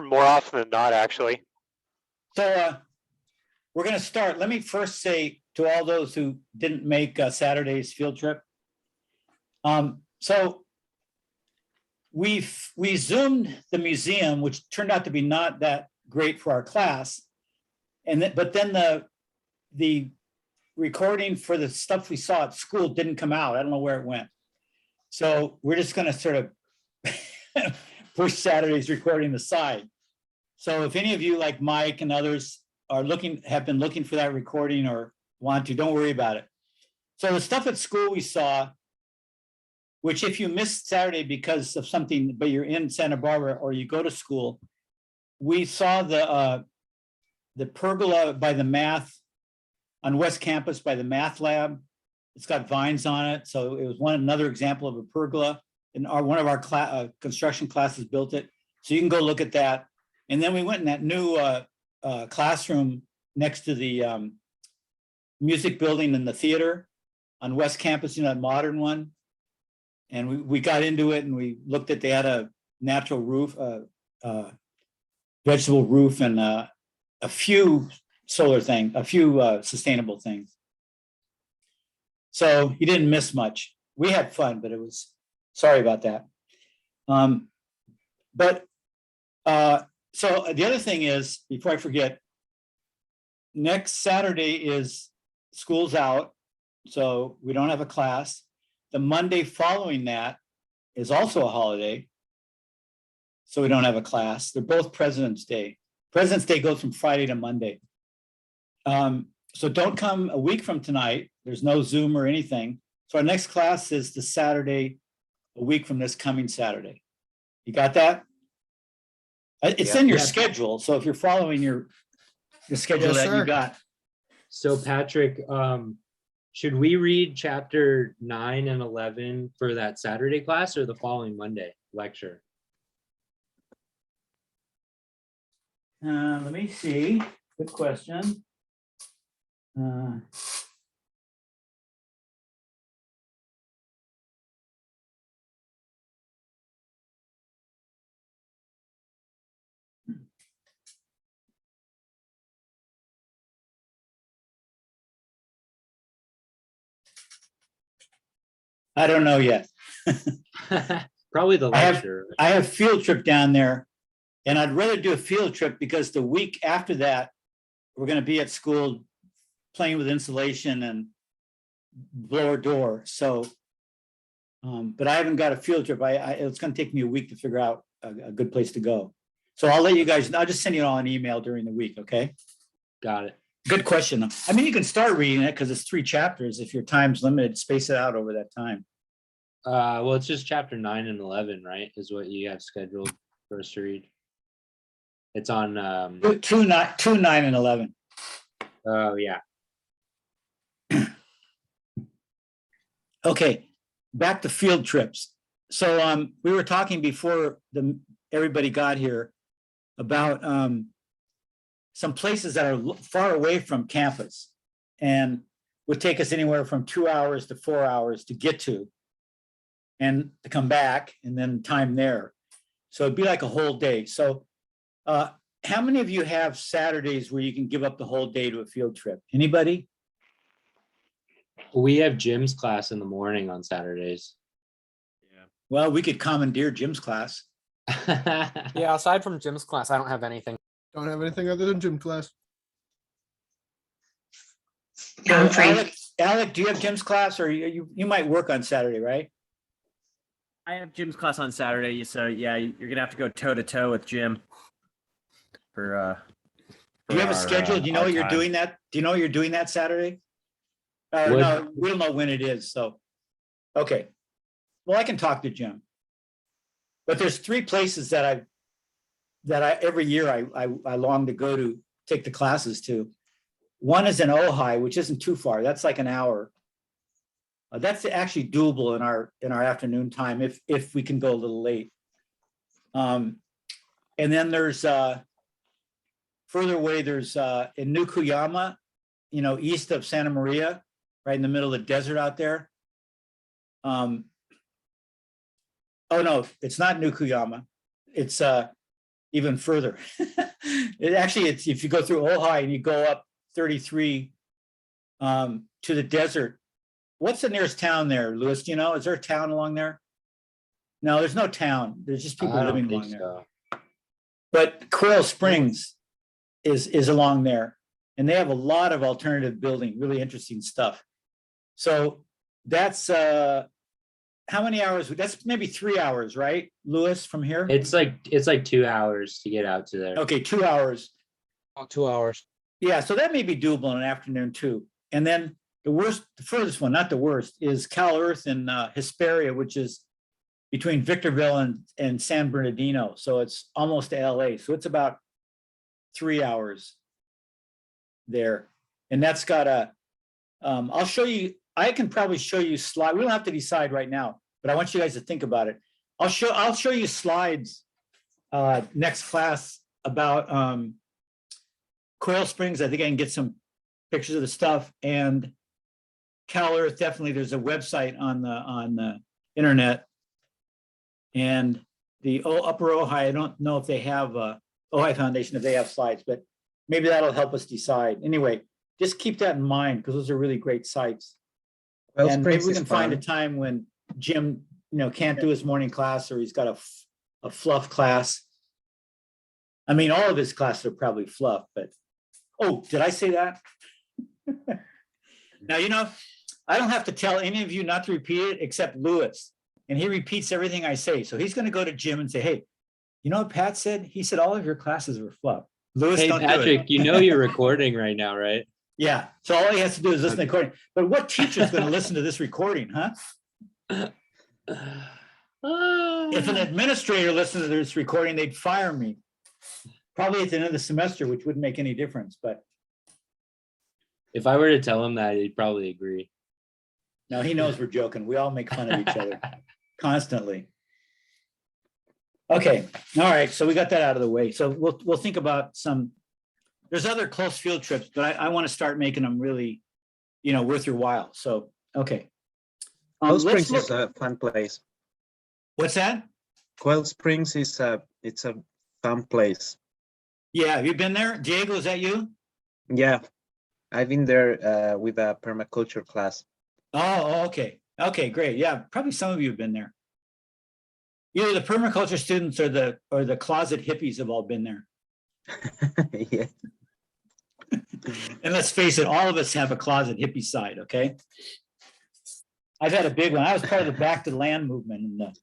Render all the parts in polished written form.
More often than not, actually. So we're going to start. Let me first say to all those who didn't make Saturday's field trip. So we Zoomed the museum, which turned out to be not that great for our class. But then the recording for the stuff we saw at school didn't come out. I don't know where it went. So we're just going to sort of push Saturday's recording aside. So if any of you like Mike and others have been looking for that recording or want to, don't worry about it. So the stuff at school we saw, which if you missed Saturday because of something, but you're in Santa Barbara or you go to school, we saw the pergola by the math on West Campus by the math lab. It's got vines on it. So it was another example of a pergola. And one of our construction classes built it. So you can go look at that. And then we went in that new classroom next to the music building and the theater on West Campus, that modern one. And we got into it and we looked at, they had a natural roof, vegetable roof, and a few sustainable things. So you didn't miss much. We had fun, but sorry about that. So the other thing is, before I forget, next Saturday is school's out, so we don't have a class. The Monday following that is also a holiday, so we don't have a class. They're both President's Day. President's Day goes from Friday to Monday. So don't come a week from tonight. There's no Zoom or anything. So our next class is the Saturday, a week from this coming Saturday. You got that? It's in your schedule. So if you're following your schedule that you got. So Patrick, should we read chapter 9 and 11 for that Saturday class or the following Monday lecture? Let me see. Good question. I don't know yet. Probably the lecture. I have field trip down there, and I'd rather do a field trip because the week after that, we're going to be at school playing with insulation and blower door. So, but I haven't got a field trip. It's going to take me a week to figure out a good place to go. So I'll let you guys, I'll just send you all an email during the week. Okay. Got it. Good question. I mean, you can start reading it because it's 3 chapters. If your time's limited, space it out over that time. Well, it's just chapter 9 and 11, right? Is what you have scheduled for us to read. It's on 2, 9, and 11. Oh yeah. Okay, back to field trips. So we were talking before everybody got here about some places that are far away from campus and would take us anywhere from 2 hours to 4 hours to get to and to come back and then time there. So it'd be like a whole day. So how many of you have Saturdays where you can give up the whole day to a field trip? Anybody? We have Jim's class in the morning on Saturdays. Yeah. Well, we could commandeer Jim's class. Yeah, aside from Jim's class, I don't have anything. Don't have anything other than gym class. Yeah, I'm free. Alec, do you have Jim's class, or you might work on Saturday, right? I have Jim's class on Saturday, so yeah, you're gonna have to go toe to toe with Jim. For do you have a schedule? Do you know what you're doing that? Do you know you're doing that Saturday? No, we don't know when it is. So, okay. Well, I can talk to Jim. But there's 3 places that I every year I long to go to take the classes to. One is in Ojai, which isn't too far. That's like an hour. That's actually doable in our afternoon time if we can go a little late. And then there's further away. There's in Nukuyama, east of Santa Maria, right in the middle of the desert out there. Oh no, it's not Nukuyama. It's even further. It's if you go through Ojai and you go up 33 to the desert. What's the nearest town there, Louis? Do you know? Is there a town along there? No, there's no town. There's just people I don't living think along there. so. But Coral Springs is along there, and they have a lot of alternative building, really interesting stuff. So that's how many hours? That's maybe 3 hours, right, Louis, from here? It's like 2 hours to get out to there. Okay, 2 hours. About 2 hours. Yeah, so that may be doable in an afternoon the furthest one, not the worst, is Cal Earth in Hesperia, which is between Victorville and San Bernardino. So it's almost to LA. So it's about 3 hours there. And that's got I'll show you, I can probably show you slide. We don't have to decide right now, but I want you guys to think about it. I'll show you slides next class about Coral Springs. I think I can get some pictures of the stuff, and Cal Earth, definitely there's a website on the internet. And the Upper Ojai, I don't know if they have Ojai Foundation, if they have slides, but maybe that'll help us decide. Anyway, just keep that in mind because those are really great sites. Well, And maybe Springs we is can find a fun. time when Jim, can't do his morning class, or he's got a fluff class. I mean, all of his classes are probably fluff, but, oh, did I say that? Now, I don't have to tell any of you not to repeat it except Louis. And he repeats everything I say. So he's going to go to Jim and say, hey, you know what Pat said? He said all of your classes were fluff. Louis, Hey don't do it. Patrick, you know you're recording right now, right? Yeah. So all he has to do is listen to the recording. But what teacher's going to listen to this recording, huh? If an administrator listened to this recording, they'd fire me. Probably at the end of the semester, which wouldn't make any difference. But If I were to tell him that, he'd probably agree. no, he knows we're joking. We all make fun of each other constantly. Okay. All right. So we got that out of the way. So we'll think about there's other close field trips, but I want to start making them really, worth your while. So, okay. Coral Let's Springs is look- a fun place. What's that? Coral Springs is it's a fun place. Yeah. Have you been there? Diego, is that you? Yeah, I've been there with a permaculture class. Oh, okay. Okay, great. Yeah, probably some of you have been there. Either the permaculture students or the closet hippies have all been there. Yeah. And let's face it, all of us have a closet hippie side, okay? I've had a big one. I was part of the Back to the Land movement in the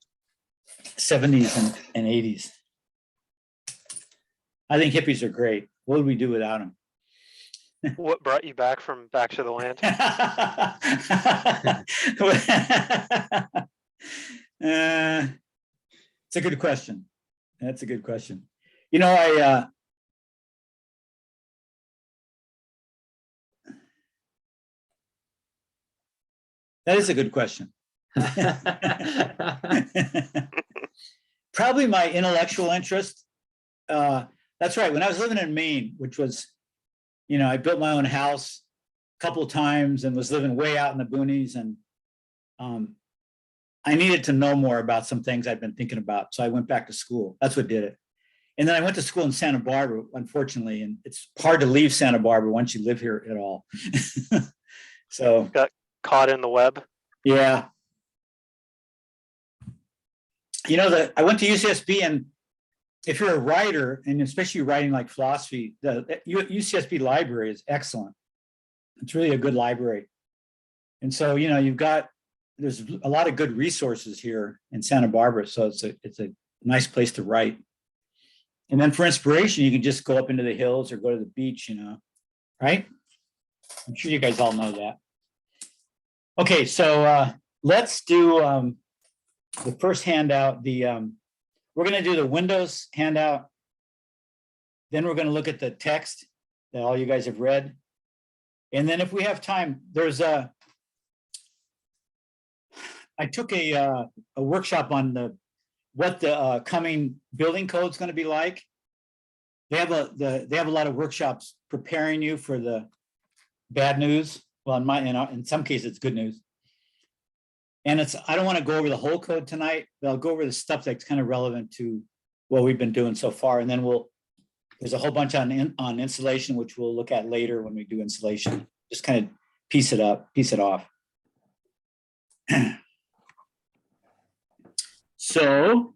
70s and 80s. I think hippies are great. What would we do without them? What brought you back from Back to the Land? It's a good question. That's a good question. That is a good question. Probably my intellectual interest. That's right. When I was living in Maine, which was, I built my own house a couple of times and was living way out in the boonies, and I needed to know more about some things I'd been thinking about. So I went back to school. That's what did it. And then I went to school in Santa Barbara, unfortunately, and it's hard to leave Santa Barbara once you live here at all. So Caught in the web. yeah. I went to UCSB, and if you're a writer, and especially writing like philosophy, the UCSB library is excellent. It's really a good library. And so, there's a lot of good resources here in Santa Barbara. So it's a nice place to write. And then for inspiration, you can just go up into the hills or go to the beach, right? I'm sure you guys all know that. Okay, so let's do the first handout. We're going to do the Windows handout. Then we're going to look at the text that all you guys have read. And then if we have time, I took a workshop on what the coming building code is going to be like. They have a lot of workshops preparing you for the bad news. Well, in some cases, it's good news. And I don't want to go over the whole code tonight, but I'll go over the stuff that's kind of relevant to what we've been doing so far, and then there's a whole bunch on insulation, which we'll look at later when we do insulation. Just kind of piece it off. So,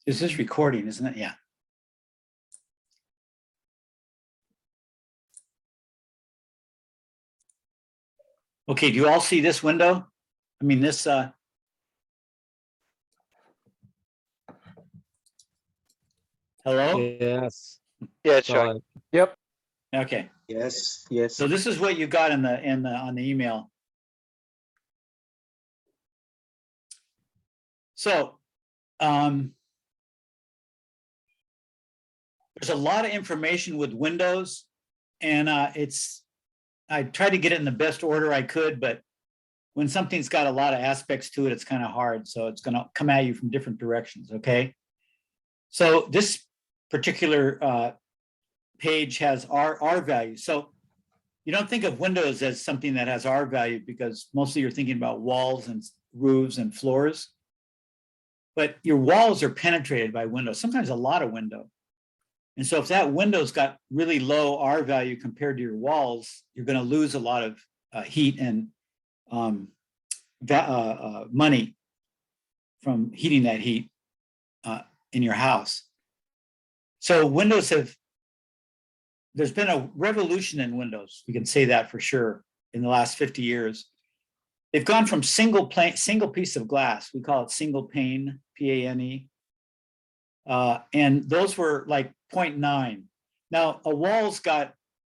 is this recording, isn't it? Yeah. Okay, do you all see this window? I mean, this, hello? Yes. Yeah, it's showing. Yep. Okay, Yes, yes. so this is what you got on the email. So, there's a lot of information with Windows, and I tried to get it in the best order I could, but when something's got a lot of aspects to it, it's kind of hard. So it's going to come at you from different directions. Okay. So this particular page has R value. So you don't think of Windows as something that has R value because mostly you're thinking about walls and roofs and floors. But your walls are penetrated by windows, sometimes a lot of window. And so if that window's got really low R value compared to your walls, you're going to lose a lot of heat and money from heating that heat in your house. So there's been a revolution in Windows. We can say that for sure in the last 50 years. They've gone from single piece of glass. We call it single pane, P-A-N-E. And those were like 0.9. Now a wall's got,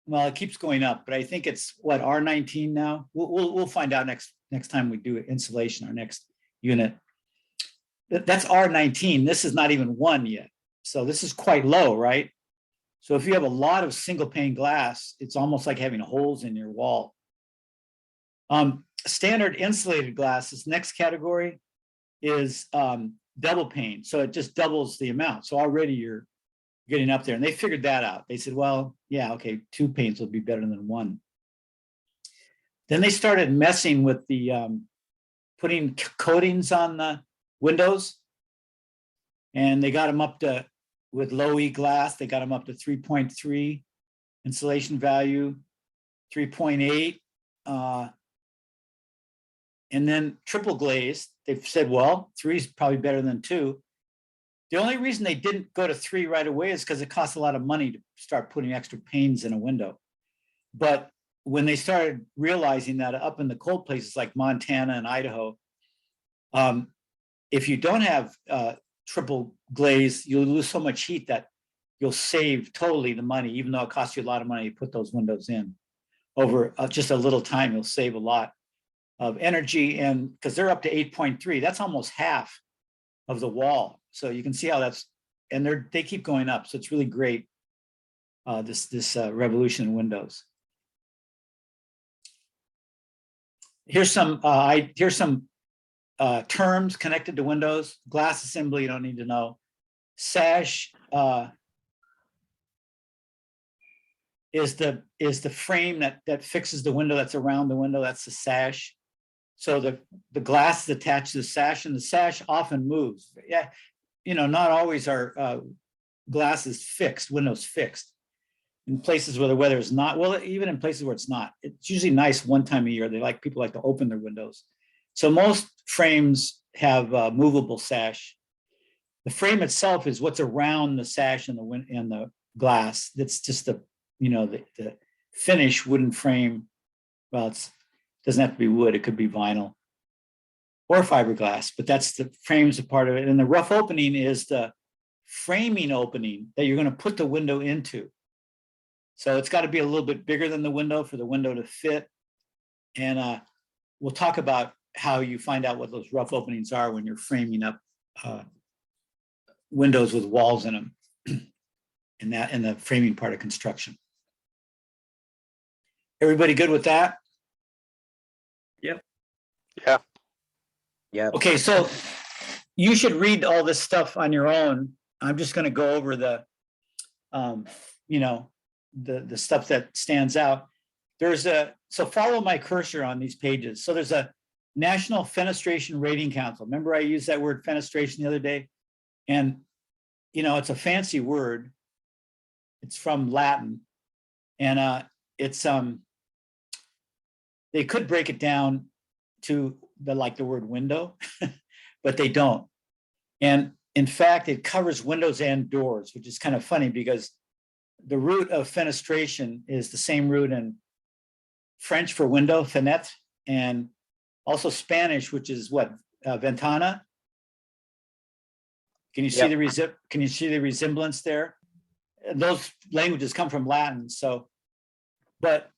well, it keeps going up, but I think it's what, R19 now. We'll find out next time we do insulation, our next unit. That's R19. This is not even 1 yet. So this is quite low, right? So if you have a lot of single pane glass, it's almost like having holes in your wall. Standard insulated glass, this next category is double pane. So it just doubles the amount. So already you're getting up there, and they figured that out. They said, well, yeah, okay, 2 panes will be better than 1. Then they started messing with the putting coatings on the windows, and they got them up to, with low E glass, they got them up to 3.3 insulation value, 3.8, and then triple glazed. They've said, well, 3 is probably better than 2. The only reason they didn't go to 3 right away is because it costs a lot of money to start putting extra panes in a window. But when they started realizing that up in the cold places like Montana and Idaho, if you don't have triple glaze, you'll lose so much heat that you'll save totally the money, even though it costs you a lot of money to put those windows in. Over just a little time, you'll save a lot of energy, and because they're up to 8.3, that's almost half of the wall. So you can see how that's, and they keep going up. So it's really great, this revolution in Windows. Here's some terms connected to Windows. Glass assembly, you don't need to know. Sash is the frame that fixes the window that's around the window. That's the sash. So the glass is attached to the sash, and the sash often moves. Yeah, not always are glasses fixed, windows fixed. In places where the weather is not, well, even in places where it's not, it's usually nice one time a year. People like to open their windows. So most frames have a movable sash. The frame itself is what's around the sash and the glass. That's just the finished wooden frame. Well, it doesn't have to be wood. It could be vinyl or fiberglass, but that's the frame's a part of it. And the rough opening is the framing opening that you're going to put the window into. So it's got to be a little bit bigger than the window for the window to fit. And we'll talk about how you find out what those rough openings are when you're framing up windows with walls in them in the framing part of construction. Everybody good with that? Yep. Yeah. Yeah. Okay, so you should read all this stuff on your own. I'm just going to go over the the stuff that stands out. So follow my cursor on these pages. So there's a National Fenestration Rating Council. Remember I used that word fenestration the other day? And, it's a fancy word. It's from Latin. And they could break it down to the word window, but they don't. And in fact, it covers windows and doors, which is kind of funny because the root of fenestration is the same root in French for window, fenêtre, and also Spanish, which is what, ventana. Can you see the resemblance there? Those languages come from Latin, so, but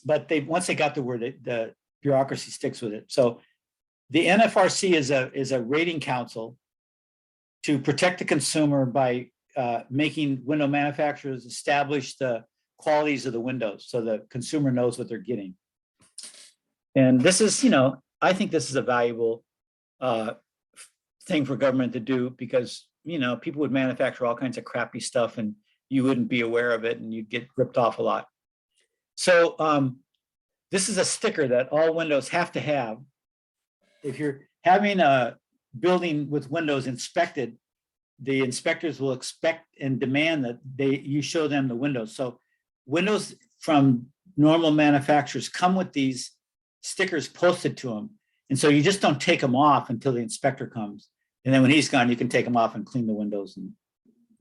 once they got the word, the bureaucracy sticks with it. So the NFRC is a rating council to protect the consumer by making window manufacturers establish the qualities of the windows so the consumer knows what they're getting. And this is, I think this is a valuable thing for government to do because, people would manufacture all kinds of crappy stuff and you wouldn't be aware of it and you'd get ripped off a lot. So this is a sticker that all windows have to have. If you're having a building with windows inspected, the inspectors will expect and demand that you show them the windows. So windows from normal manufacturers come with these stickers posted to them. And so you just don't take them off until the inspector comes. And then when he's gone, you can take them off and clean the windows and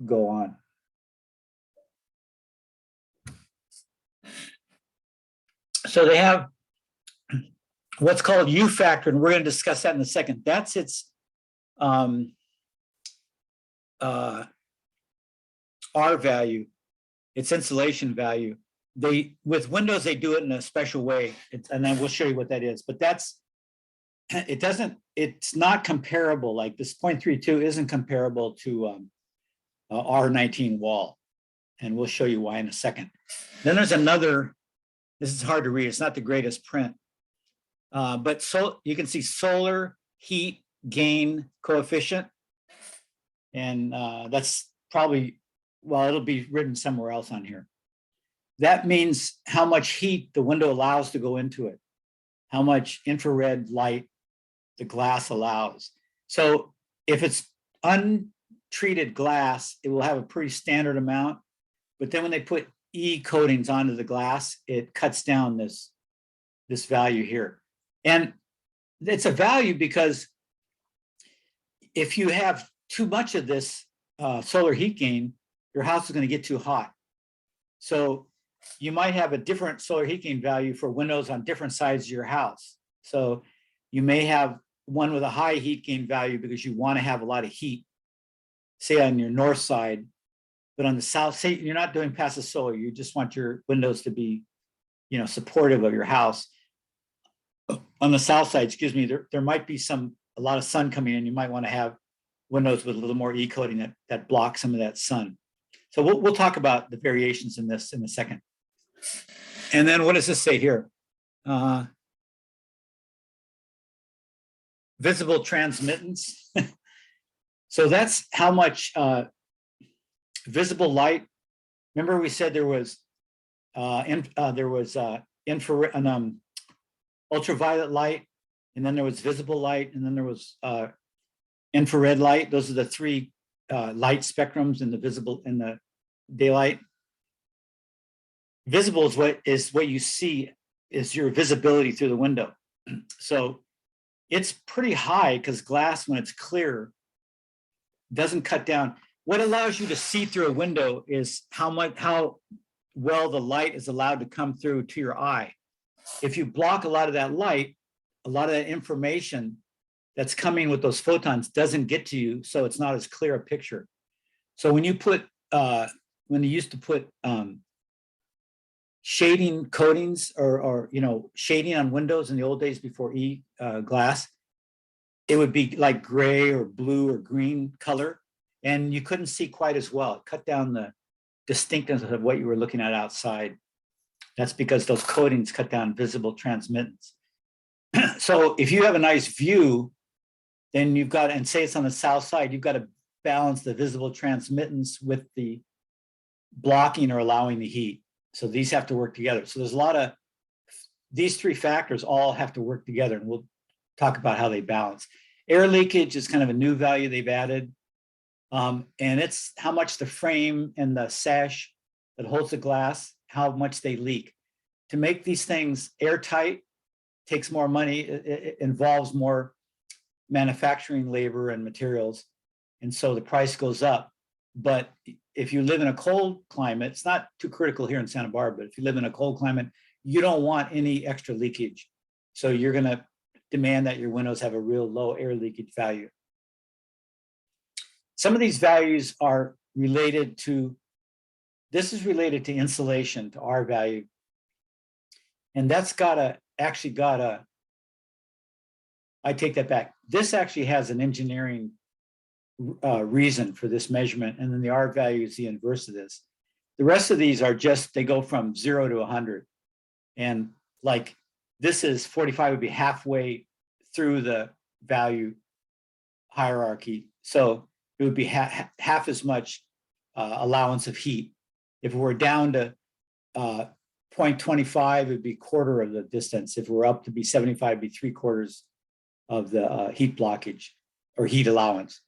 go on. So they have what's called U factor, and we're going to discuss that in a second. That's its R value, its insulation value. With windows, they do it in a special way, and then we'll show you what that is. But it's not comparable. Like this 0.32 isn't comparable to R19 wall, and we'll show you why in a second. Then there's another. This is hard to read. It's not the greatest print, but so you can see solar heat gain coefficient, and that's probably, well, it'll be written somewhere else on here. That means how much heat the window allows to go into it, how much infrared light the glass allows. So if it's untreated glass, it will have a pretty standard amount, but then when they put E coatings onto the glass, it cuts down this value here. And it's a value because if you have too much of this solar heat gain, your house is going to get too hot. So you might have a different solar heat gain value for windows on different sides of your house. So you may have one with a high heat gain value because you want to have a lot of heat, say on your north side, but on the south, say you're not doing passive solar, you just want your windows to be, supportive of your house. On the south side, excuse me, there might be a lot of sun coming in. You might want to have windows with a little more e-coating that block some of that sun. So we'll talk about the variations in this in a second. And then what does this say here? Visible transmittance. So that's how much visible light. Remember we said there was infrared, ultraviolet light, and then there was visible light, and then there was infrared light. Those are the three light spectrums in the visible in the daylight. Visible is what you see, is your visibility through the window. So it's pretty high because glass, when it's clear, doesn't cut down. What allows you to see through a window is how well the light is allowed to come through to your eye. If you block a lot of that light, a lot of that information that's coming with those photons doesn't get to you, so it's not as clear a picture. So when you put, when they used to put shading coatings or shading on windows in the old days before glass, it would be like gray or blue or green color, and you couldn't see quite as well. It cut down the distinctness of what you were looking at outside. That's because those coatings cut down visible transmittance. So if you have a nice view, then you've got, and say it's on the south side, you've got to balance the visible transmittance with the blocking or allowing the heat. So these have to work together. So there's a lot of, these three factors all have to work together, and we'll talk about how they balance. Air leakage is kind of a new value they've added. And it's how much the frame and the sash that holds the glass, how much they leak. To make these things airtight takes more money. It involves more manufacturing labor and materials. And so the price goes up. But if you live in a cold climate, it's not too critical here in Santa Barbara, but if you live in a cold climate, you don't want any extra leakage. So you're going to demand that your windows have a real low air leakage value. Some of these values are related to, this is related to insulation, to R value. And that's actually got a, I take that back. This actually has an engineering reason for this measurement. And then the R value is the inverse of this. The rest of these are just, they go from 0 to 100. And like this is 45 would be halfway through the value hierarchy. So it would be half as much allowance of heat. If we're down to 0.25, it'd be quarter of the distance. If we're up to be 75, it'd be 3/4 of the heat blockage or heat allowance.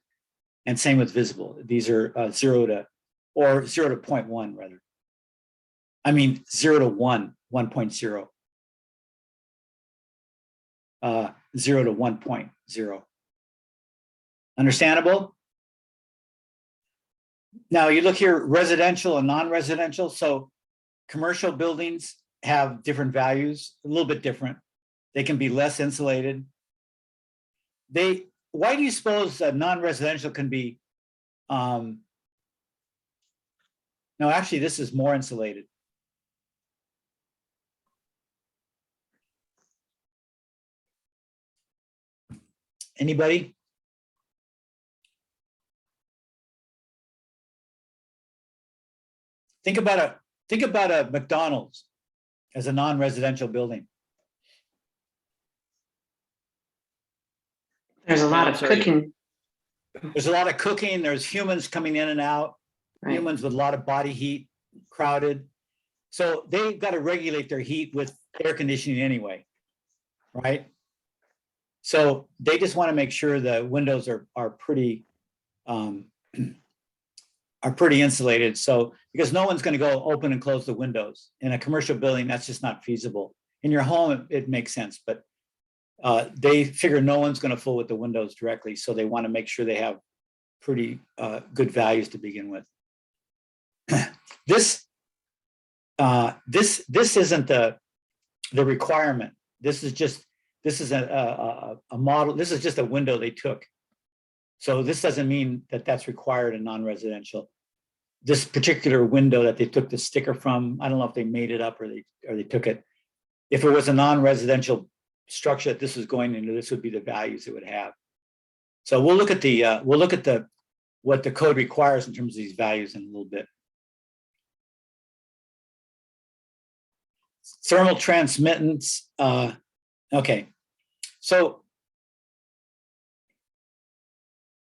And same with visible. These are 0 to 0.1 rather. I mean 0 to 1, 1.0. 0 to 1.0. Understandable? Now you look here, residential and non-residential. So commercial buildings have different values, a little bit different. They can be less insulated. Why do you suppose non-residential can be, no, actually this is more insulated. Anybody? Think about a McDonald's as a non-residential building. There's a lot of Sorry. cooking. There's a lot of cooking. There's humans coming in and out, Right. humans with a lot of body heat, crowded. So they've got to regulate their heat with air conditioning anyway, right? So they just want to make sure the windows are pretty insulated. So because no one's going to go open and close the windows in a commercial building, that's just not feasible. In your home, it makes sense, but they figure no one's going to fool with the windows directly, so they want to make sure they have pretty good values to begin with. This isn't the requirement. This is a model. This is just a window they took. So this doesn't mean that that's required in non-residential. This particular window that they took the sticker from, I don't know if they made it up or they took it. If it was a non-residential structure that this was going into, this would be the values it would have. So we'll look at what the code requires in terms of these values in a little bit. Thermal transmittance. Okay, so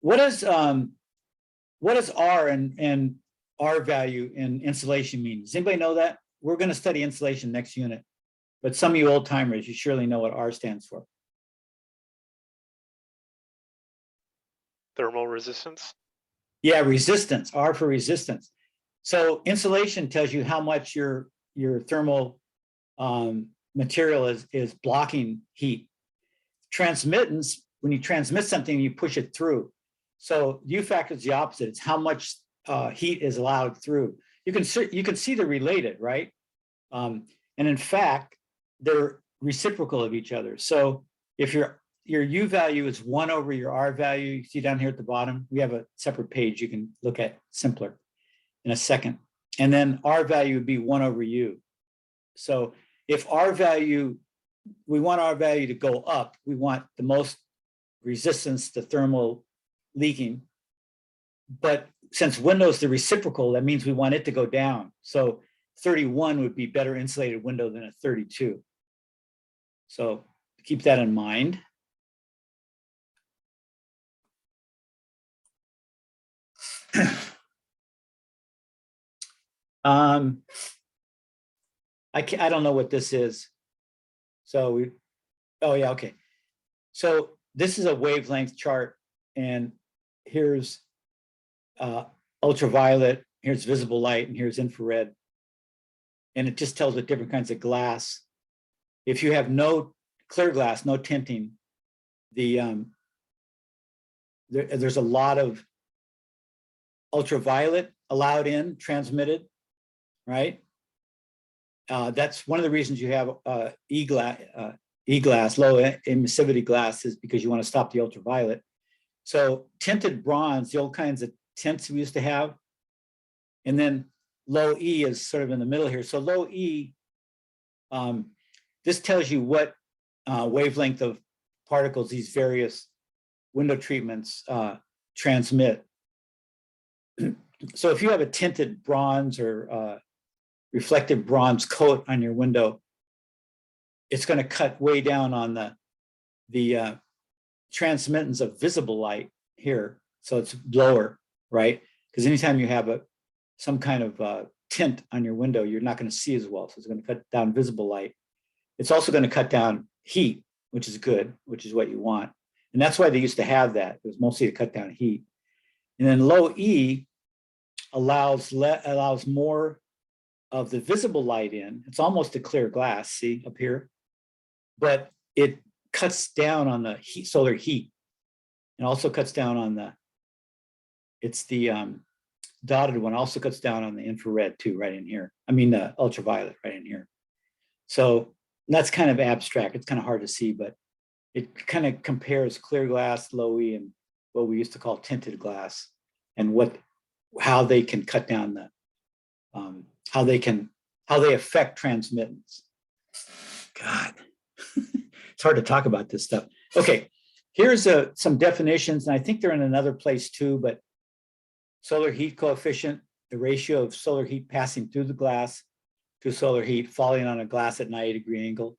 what is R and R value in insulation mean? Does anybody know that? We're going to study insulation next unit, but some of you old timers, you surely know what R stands for. Thermal resistance. Yeah, resistance, R for resistance. So insulation tells you how much your thermal material is blocking heat. Transmittance, when you transmit something, you push it through. So U factor is the opposite. It's how much heat is allowed through. You can see they're related, right? And in fact, they're reciprocal of each other. So if your U value is 1 over your R value, you see down here at the bottom, we have a separate page you can look at simpler in a second. And then R value would be 1 over U. So if R value, we want our value to go up, we want the most resistance to thermal leaking. But since windows are reciprocal, that means we want it to go down. So 31 would be better insulated window than a 32. So keep that in mind. I don't know what this is. So oh yeah, okay. So this is a wavelength chart, and here's ultraviolet, here's visible light, and here's infrared. And it just tells the different kinds of glass. If you have no clear glass, no tinting, there's a lot of ultraviolet allowed in, transmitted, right? That's one of the reasons you have E-glass, low emissivity glass, is because you want to stop the ultraviolet. So tinted bronze, the old kinds of tints we used to have, and then low E is sort of in the middle here. So low E, this tells you what wavelength of particles these various window treatments transmit. So if you have a tinted bronze or reflective bronze coat on your window, it's going to cut way down on the transmittance of visible light here. So it's lower, right? Because anytime you have some kind of tint on your window, you're not going to see as well. So it's going to cut down visible light. It's also going to cut down heat, which is good, which is what you want. And that's why they used to have that. It was mostly to cut down heat. And then low E allows more of the visible light in. It's almost a clear glass, see up here, but it cuts down on the solar heat, and also cuts down on the dotted one, also cuts down on the infrared too, right in here. I mean, the ultraviolet right in here. So that's kind of abstract. It's kind of hard to see, but it kind of compares clear glass, low E, and what we used to call tinted glass, and how they can cut down the how they affect transmittance. God, it's hard to talk about this stuff. Okay, here's some definitions, and I think they're in another place too, but solar heat coefficient, the ratio of solar heat passing through the glass to solar heat falling on a glass at 90-degree angle.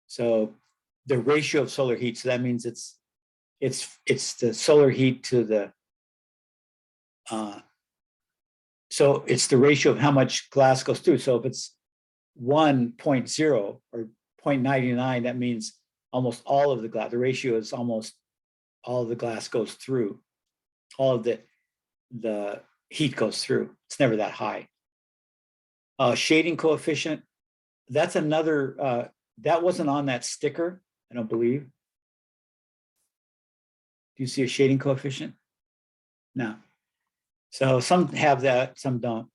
So the ratio of solar heat, so that means it's the solar heat to the so it's the ratio of how much glass goes through. So if it's 1.0 or 0.99, that means almost all of the glass. The ratio is almost all of the glass goes through. All of the heat goes through. It's never that high. Shading coefficient, that's another, that wasn't on that sticker, I don't believe. Do you see a shading coefficient? No. So some have that, some don't.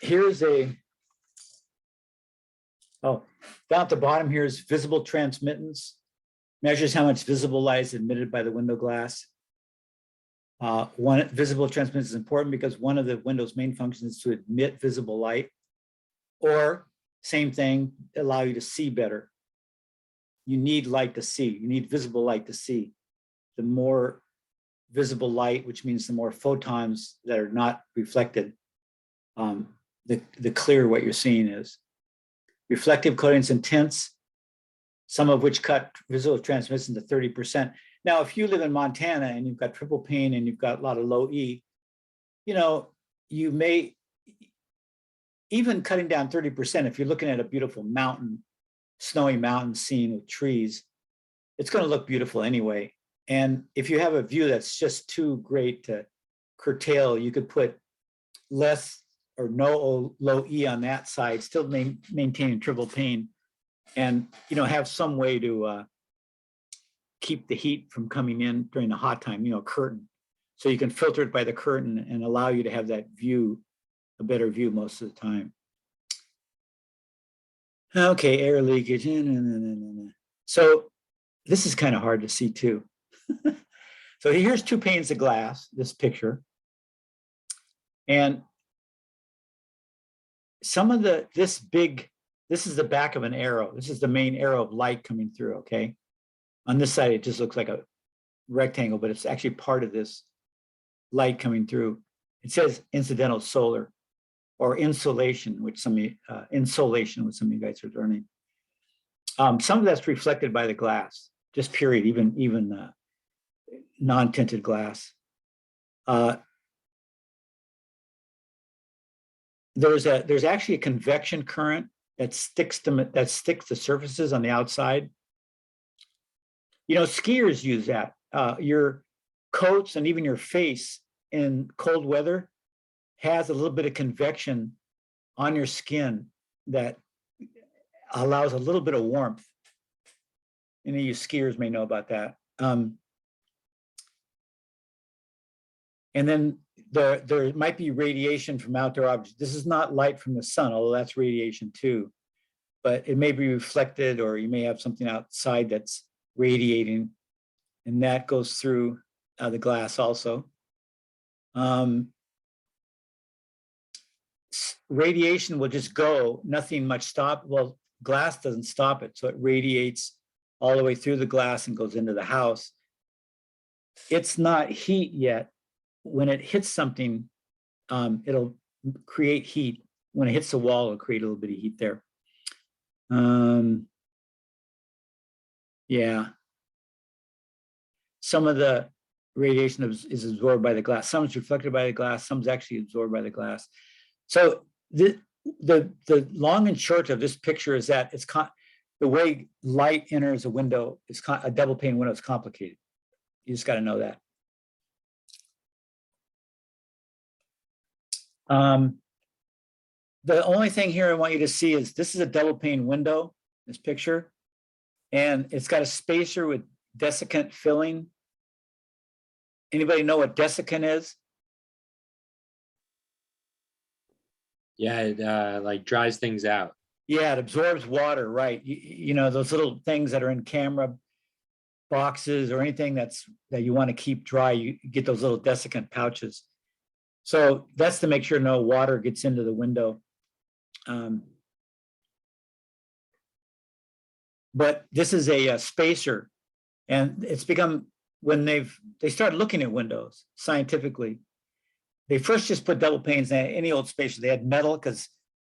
Here's down at the bottom here is visible transmittance. Measures how much visible light is emitted by the window glass. One visible transmittance is important because one of the window's main functions is to emit visible light, or same thing, allow you to see better. You need light to see. You need visible light to see. The more visible light, which means the more photons that are not reflected, the clearer what you're seeing is. Reflective coatings and tints, some of which cut visible transmittance to 30%. Now, if you live in Montana and you've got triple pane and you've got a lot of low E, you may, even cutting down 30%, if you're looking at a beautiful mountain, snowy mountain scene with trees, it's going to look beautiful anyway. And if you have a view that's just too great to curtail, you could put less or no low E on that side, still maintaining triple pane, and have some way to keep the heat from coming in during the hot time, curtain. So you can filter it by the curtain and allow you to have that view, a better view most of the time. Okay, air leakage. So this is kind of hard to see too. So here's two panes of glass, this picture. And some of this is the back of an arrow. This is the main arrow of light coming through, okay? On this side, it just looks like a rectangle, but it's actually part of this light coming through. It says incidental solar or insolation, which insolation, which some of you guys are learning. Some of that's reflected by the glass, just period, even non-tinted glass. There's actually a convection current that sticks to surfaces on the outside. Skiers use that. Your coats and even your face in cold weather has a little bit of convection on your skin that allows a little bit of warmth. Any of you skiers may know about that. And then there might be radiation from outdoor objects. This is not light from the sun, although that's radiation too. But it may be reflected, or you may have something outside that's radiating, and that goes through the glass also. Radiation will just go, nothing much stop. Well, glass doesn't stop it, so it radiates all the way through the glass and goes into the house. It's not heat yet. When it hits something, it'll create heat. When it hits the wall, it'll create a little bit of heat there. Yeah. Some of the radiation is absorbed by the glass. Some is reflected by the glass. Some is actually absorbed by the glass. So the long and short of this picture is that the way light enters a window is a double pane window is complicated. You just got to know that. The only thing here I want you to see is this is a double pane window, this picture, and it's got a spacer with desiccant filling. Anybody know what desiccant is? Yeah, it like dries things out. Yeah, it absorbs water, right? You know, those little things that are in camera boxes or anything that you want to keep dry, you get those little desiccant pouches. So that's to make sure no water gets into the window. But this is a spacer, and it's become, when they started looking at windows scientifically, they first just put double panes in any old spacer. They had metal because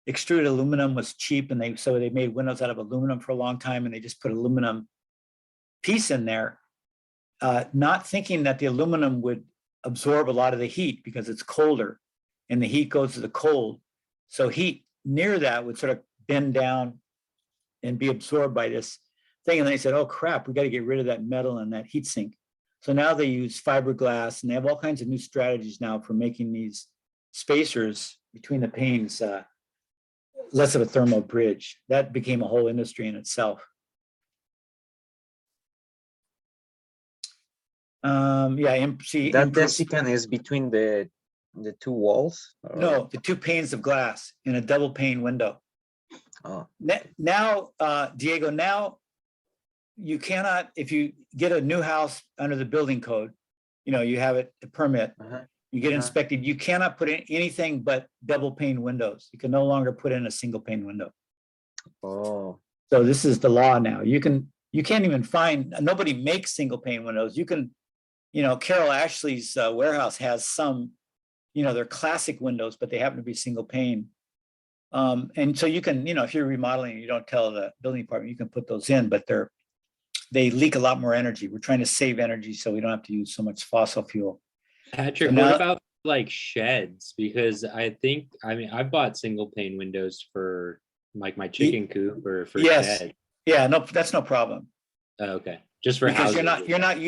extruded aluminum was cheap, and so they made windows out of aluminum for a long time, and they just put aluminum piece in there, not thinking that the aluminum would absorb a lot of the heat because it's colder, and the heat goes to the cold. So heat near that would sort of bend down and be absorbed by this thing. And they said, oh crap, we got to get rid of that metal and that heat sink. So now they use fiberglass, and they have all kinds of new strategies now for making these spacers between the panes less of a thermal bridge. That became a whole industry in itself. Yeah, see, That desiccant is between the two walls? Or? No, the two panes of glass in a double pane window. Oh. Now, Diego, now you cannot, if you get a new house under the building code, you know, you have it, a permit, you get inspected, you cannot put in anything but double pane windows. You can no longer put in a single pane window. Oh. So this is the law now. You can't even find, nobody makes single pane windows. You can, you know, Carol Ashley's warehouse has some, you know, they're classic windows, but they happen to be single pane. And so you can, you know, if you're remodeling, you don't tell the building department, you can put those in, but they leak a lot more energy. We're trying to save energy so we don't have to use so much fossil fuel. Patrick, So now, what about like sheds? Because I mean, I've bought single pane windows for like my chicken coop or for yes, shed. yeah, no, that's no problem. Oh, okay, just for Because houses. you're not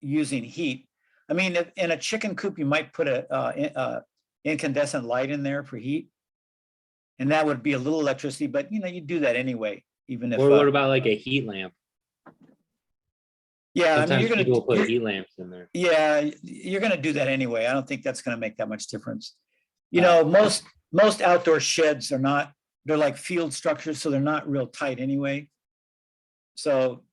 using heat. I mean, in a chicken coop, you might put a incandescent light in there for heat, and that would be a little electricity. But you know, you do that anyway, even if. Or what about like a heat lamp? Yeah, Sometimes I mean, people put heat lamps in there. Yeah, you're going to do that anyway. I don't think that's going to make that much difference. You know, most outdoor sheds are not. They're like field structures, so they're not real tight anyway. So,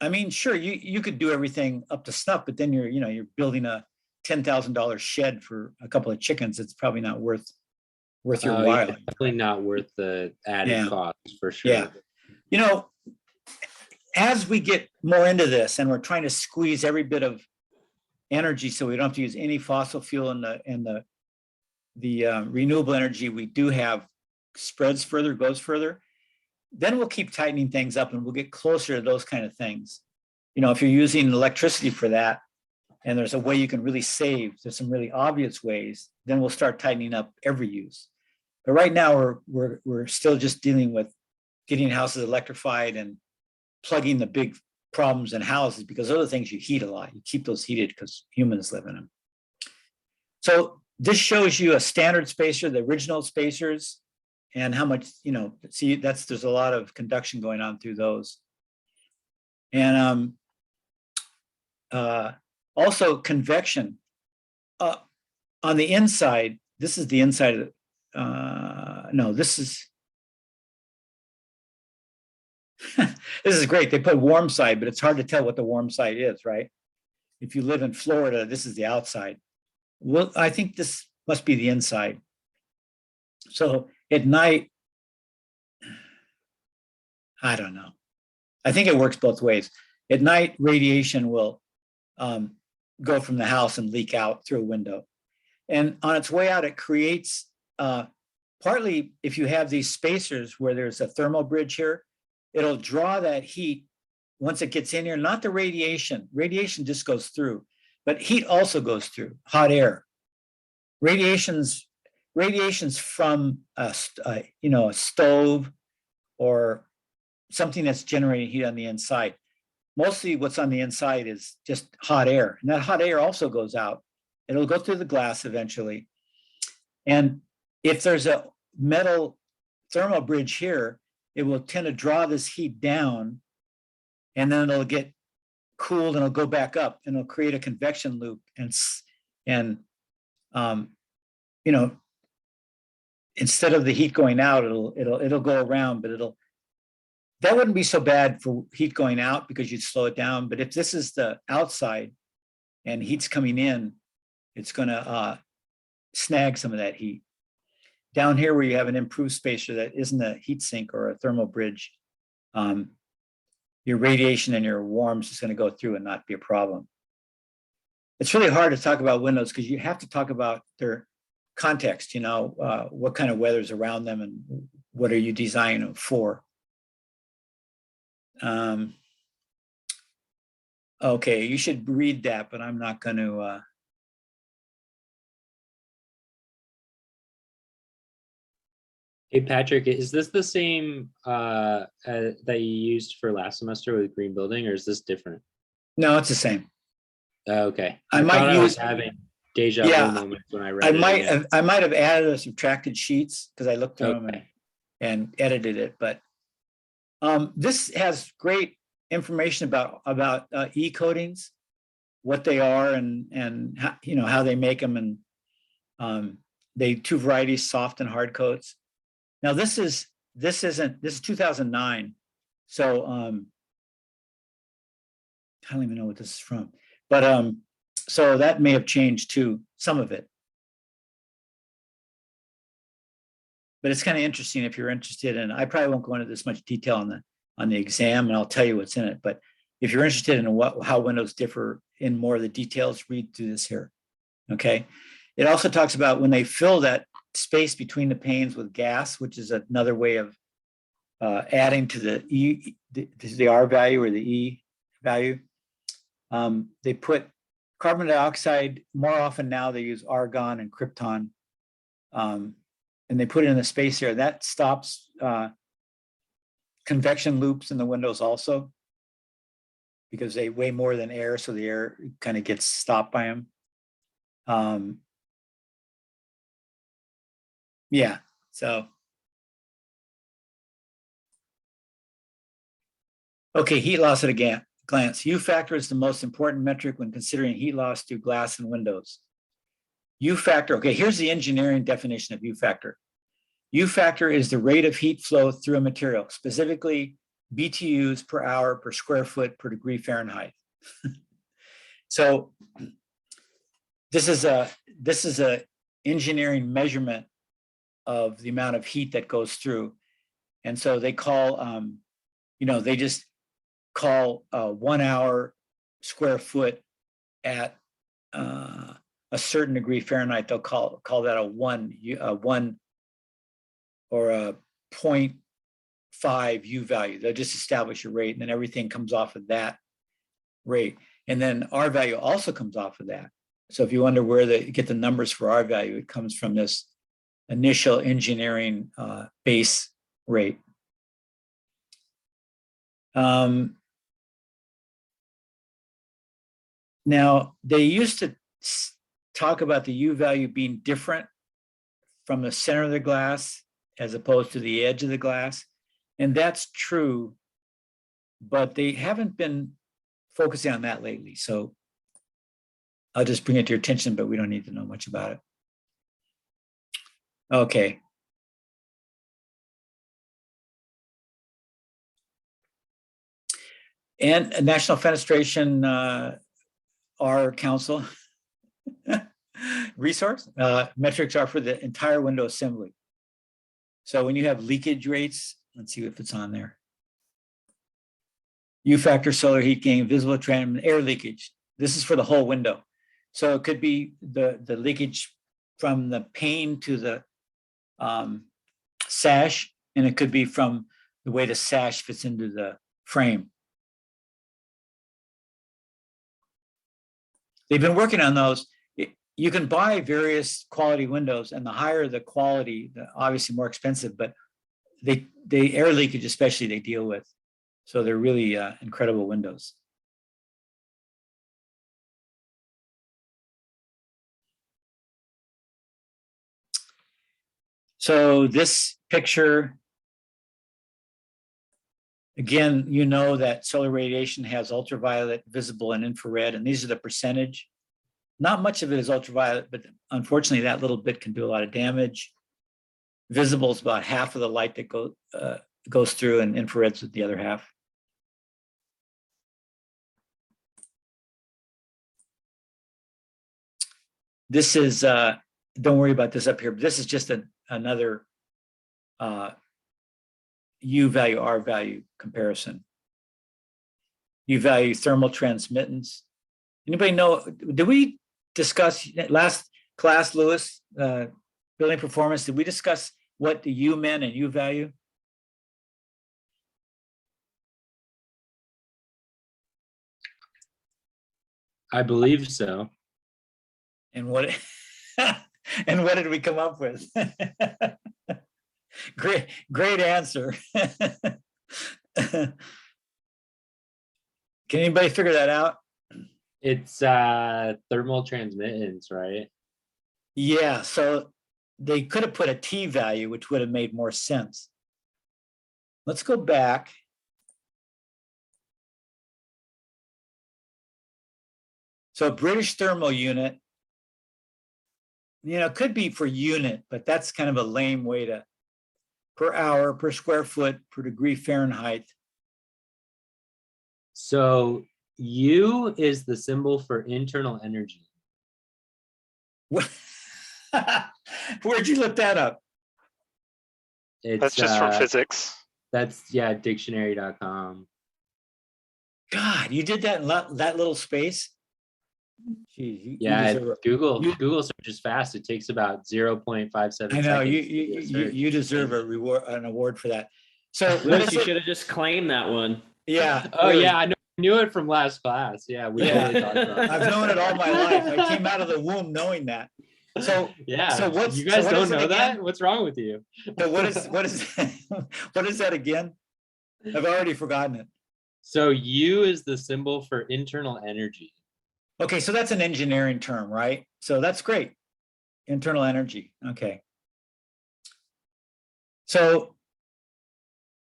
I mean, sure, you could do everything up to snuff, but then you're building a $10,000 shed for a couple of chickens. It's probably not worth your while. Yeah, definitely not worth the added cost for sure. Yeah, you know, as we get more into this, and we're trying to squeeze every bit of energy, so we don't have to use any fossil fuel, and the renewable energy we do have spreads further, goes further. Then we'll keep tightening things up, and we'll get closer to those kind of things. You know, if you're using electricity for that, and there's a way you can really save, there's some really obvious ways, then we'll start tightening up every use. But right now we're still just dealing with getting houses electrified and plugging the big problems in houses, because those are the things you heat a lot. You keep those heated because humans live in them. So this shows you a standard spacer, the original spacers, and how much, see, there's a lot of conduction going on through those. And also convection. On the inside, this is the inside of no, this is this is great. They put warm side, but it's hard to tell what the warm side is, right? If you live in Florida, this is the outside. Well, I think this must be the inside. So at night, I don't know. I think it works both ways. At night, radiation will go from the house and leak out through a window. And on its way out, it creates, partly if you have these spacers where there's a thermal bridge here, it'll draw that heat once it gets in here, not the radiation. Radiation just goes through, but heat also goes through, hot air. Radiation's from a stove or something that's generating heat on the inside. Mostly what's on the inside is just hot air, and that hot air also goes out. It'll go through the glass eventually. And if there's a metal thermal bridge here, it will tend to draw this heat down, and then it'll get cooled and it'll go back up, and it'll create a convection loop. And instead of the heat going out, it'll go around, but that wouldn't be so bad for heat going out because you'd slow it down. But if this is the outside and heat's coming in, it's going to snag some of that heat. Down here where you have an improved spacer that isn't a heat sink or a thermal bridge, your radiation and your warmth is going to go through and not be a problem. It's really hard to talk about windows because you have to talk about their context, what kind of weather's around them and what are you designing them for. Okay, you should read that, but I'm not going to. Hey, Patrick, is this the same that you used for last semester with green building, or is this different? No, it's the same. Okay. I might thought I was use- having deja vu Yeah, moments when I read I might have added or subtracted sheets because I looked through them Okay. and edited it, but this has great information about e-coatings, what they are and how they make them, and they two varieties, soft and hard coats. Now this is 2009, so I don't even know what this is from, but so that may have changed too, some of it. But it's kind of interesting if you're interested in. I probably won't go into this much detail on the exam, and I'll tell you what's in it. But if you're interested in how windows differ in more of the details, read through this here. Okay. It also talks about when they fill that space between the panes with gas, which is another way of adding to the R value or the E value. They put carbon dioxide, more often now they use argon and krypton, and they put it in the space here. That stops convection loops in the windows also, because they weigh more than air, so the air kind of gets stopped by them. Yeah, so. Okay, heat loss at a glance. U factor is the most important metric when considering heat loss through glass and windows. U factor, okay, here's the engineering definition of U factor. U factor is the rate of heat flow through a material, specifically BTUs per hour per square foot per degree Fahrenheit. So this is a engineering measurement of the amount of heat that goes through. And so they call, they just call 1 hour square foot at a certain degree Fahrenheit. They'll call that a one or a 0.5 U value. They'll just establish a rate, and then everything comes off of that rate. And then R value also comes off of that. So if you wonder where they get the numbers for R value, it comes from this initial engineering base rate. Now, they used to talk about the U value being different from the center of the glass as opposed to the edge of the glass. And that's true, but they haven't been focusing on that lately. So I'll just bring it to your attention, but we don't need to know much about it. Okay. And National Fenestration our council resource metrics are for the entire window assembly. So when you have leakage rates, let's see if it's on there. U factor, solar heat gain, visible trend, air leakage. This is for the whole window. So it could be the leakage from the pane to the sash, and it could be from the way the sash fits into the frame. They've been working on those. You can buy various quality windows, and the higher the quality, the obviously more expensive, but they air leakage especially they deal with. So they're really incredible windows. So this picture, again, you know that solar radiation has ultraviolet, visible, and infrared, and these are the percentage. Not much of it is ultraviolet, but unfortunately that little bit can do a lot of damage. Visible is about half of the light that goes through, and infrared's with the other half. This is, don't worry about this up here, but this is just another U value, R value comparison. U value thermal transmittance. Anybody know, did we discuss last class, Lewis, building performance, did we discuss what the U meant and U value? I believe so. And what and what did we come up with? Great answer. Can anybody figure that out? It's thermal transmittance, right? Yeah, so they could have put a T value, which would have made more sense. Let's go back. So British thermal unit, you know, could be for unit, but that's kind of a lame way to, per hour, per square foot, per degree Fahrenheit. So U is the symbol for internal energy. Where'd you look that up? It's That's just from physics. That's, yeah, dictionary.com. God, you did that in that little space? Jeez, you Yeah, deserve Google search is fast. It takes about 0.57 seconds. I know, to do a search. you deserve an award for that. So what Lewis, is you it? should have just claimed that one. Yeah. Oh really. yeah, I knew it from last class. Yeah, we Yeah. totally talked about I've that. known it all my life. I came out of the womb knowing that. So Yeah, so what's- you guys so what don't is it know that? again? What's wrong with you? so what is what is that again? I've already forgotten it. So U is the symbol for internal energy. Okay, so that's an engineering term, right? So that's great. Internal energy. Okay. So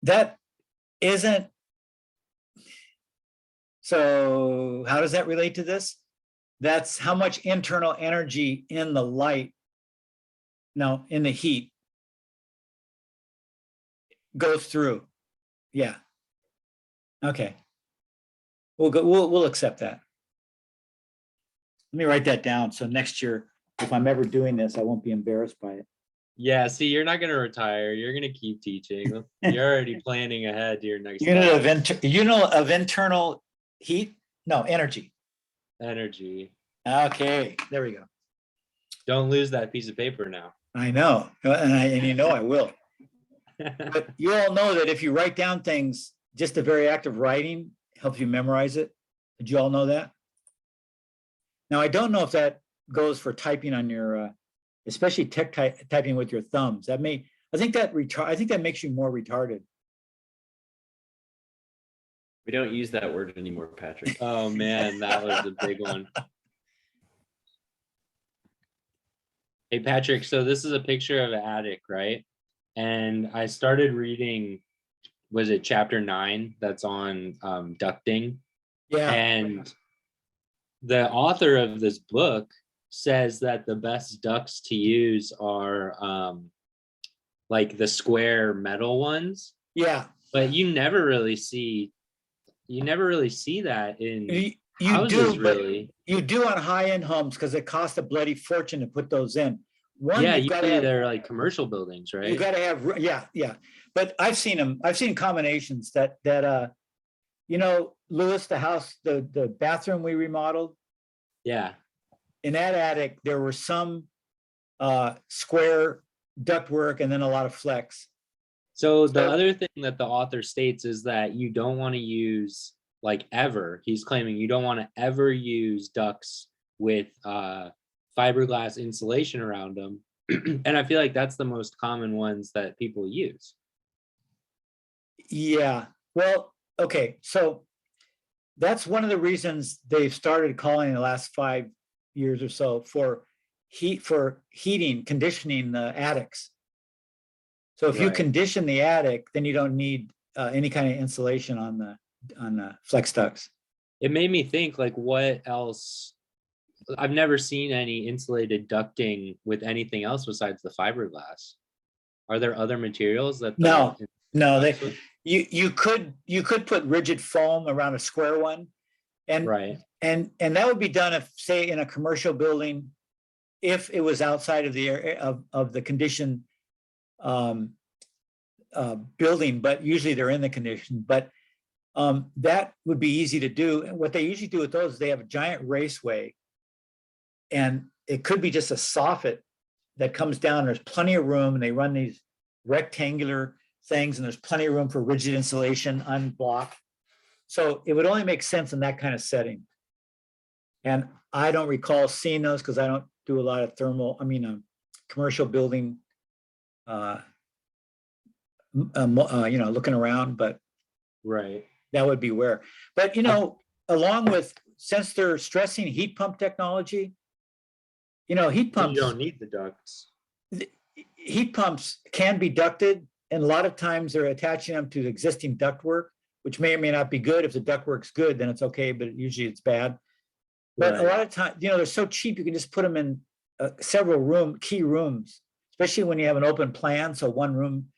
that isn't. So how does that relate to this? That's how much internal energy in the light, no, in the heat goes through. Yeah. Okay. We'll accept that. Let me write that down. So next year, if I'm ever doing this, I won't be embarrassed by it. Yeah, see, you're not gonna retire. You're gonna keep teaching. You're already planning ahead to your next Unit class. of internal heat? No, energy. Energy. Okay, there we go. Don't lose that piece of paper now. I know, and you know I will. But you all know that if you write down things, just the very act of writing helps you memorize it. Did you all know that? Now, I don't know if that goes for typing on your, especially typing with your thumbs. I think that makes you more retarded. We don't use that word anymore, Patrick. Oh man, that was a big one. Hey Patrick, so this is a picture of an attic, right? And I started reading, was it chapter 9 that's on ducting? Yeah, And the author of this book says that the best ducts to use are like the square metal ones, yeah. but you never really see that in You houses, do, but really. you do on high-end homes because it costs a bloody fortune to put those in. One, Yeah, you've got to usually have, they're like commercial buildings, you right? got to have, yeah. But I've seen them. I've seen combinations that Lewis, the house, the bathroom we remodeled, Yeah. in that attic, there were some square ductwork and then a lot of flex. So the So- other thing that the author states is that you don't want to use, like, ever, he's claiming you don't want to ever use ducts with fiberglass insulation around them. And I feel like that's the most common ones that people use. Yeah, well, okay, so that's one of the reasons they've started calling the last 5 years or so for heating, conditioning the attics. So if you Right. condition the attic, then you don't need any kind of insulation on the flex ducts. It made me think, like, what else? I've never seen any insulated ducting with anything else besides the fiberglass. Are there other materials that No, ducts they, with? you could put rigid foam around a square one. And Right. and that would be done if, say, in a commercial building, if it was outside of the area of the condition building, but usually they're in the condition. But that would be easy to do. And what they usually do with those is they have a giant raceway, and it could be just a soffit that comes down. There's plenty of room, and they run these rectangular things, and there's plenty of room for rigid insulation unblocked. So it would only make sense in that kind of setting. And I don't recall seeing those because I don't do a lot of commercial building, looking around, but Right. that would be where. But, along with, since they're stressing heat pump technology, heat You pumps, don't need the ducts. heat pumps can be ducted, and a lot of times they're attaching them to existing ductwork, which may or may not be good. If the ductwork's good, then it's okay, but usually it's bad. But a Right. lot of times, they're so cheap, you can just put them in several key rooms, especially when you have an open plan. So one room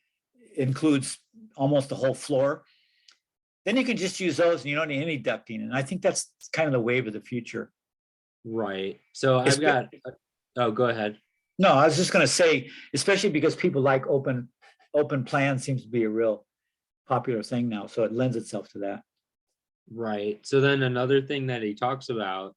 includes almost the whole floor. Then you can just use those and you don't need any ducting. And I think that's kind of the wave of the future. Right. So It's I've got, oh, go ahead. No, I was just going to say, especially because people like open plan seems to be a real popular thing now. So it lends itself to that. Right. So then another thing that he talks about,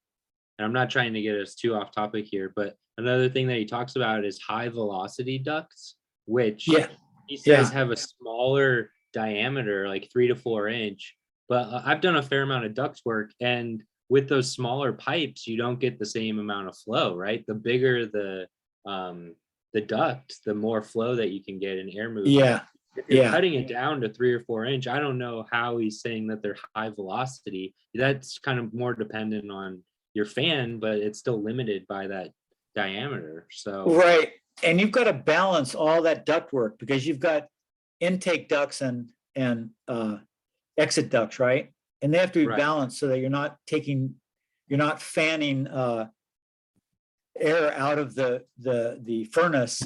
and I'm not trying to get us too off topic here, but another thing that he talks about is high velocity ducts, which Yeah. he says Yeah. have a smaller diameter, like 3 to 4 inch. But I've done a fair amount of duct work, and with those smaller pipes, you don't get the same amount of flow, right? The bigger the duct, the more flow that you can get in air movement. Yeah. If you're Yeah. cutting it down to 3 or 4 inch, I don't know how he's saying that they're high velocity. That's kind of more dependent on your fan, but it's still limited by that diameter. So Right. And you've got to balance all that duct work because you've got intake ducts and exit ducts, right? And they have to be Right. balanced so that you're not fanning air out of the furnace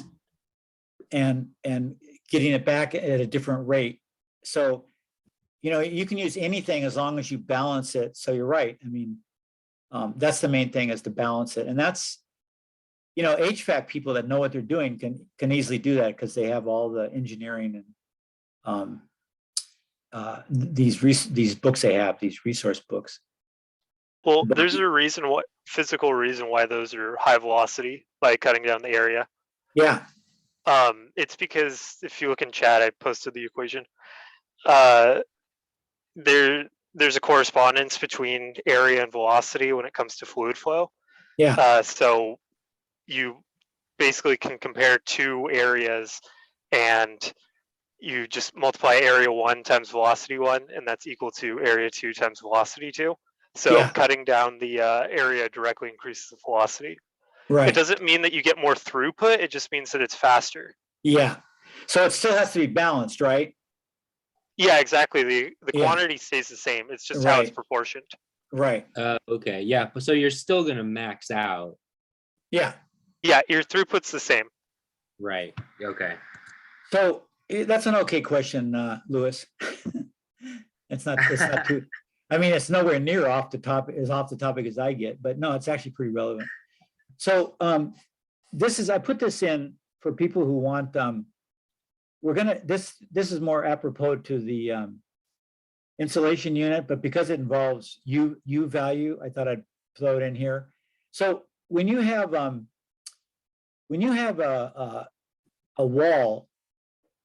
and getting it back at a different rate. So, you can use anything as long as you balance it. So you're right. I mean, that's the main thing, is to balance it. And that's, HVAC people that know what they're doing can easily do that because they have all the engineering and these books they have, these resource books. Well, But- there's a physical reason why those are high velocity, like cutting down the area. Yeah. It's because if you look in chat, I posted the equation. There's a correspondence between area and velocity when it comes to fluid flow. Yeah, So you basically can compare two areas, and you just multiply area 1 times velocity 1, and that's equal to area 2 times velocity 2. So Yeah. cutting down the area directly increases the velocity. It right. doesn't mean that you get more throughput, it just means that it's faster. Yeah. So it still has to be balanced, right? Yeah, exactly. The Yeah. quantity stays the same. It's just how it's Right. proportioned. Right. Okay, yeah, so you're still gonna max out, Yeah. Yeah, your throughput's the same. right? Okay. So that's an okay question, Louis. It's not too, I mean, it's nowhere near off the topic as I get, but no, it's actually pretty relevant. So I put this in for people who want, this is more apropos to the insulation unit, but because it involves U value, I thought I'd throw it in here. So when you have a wall,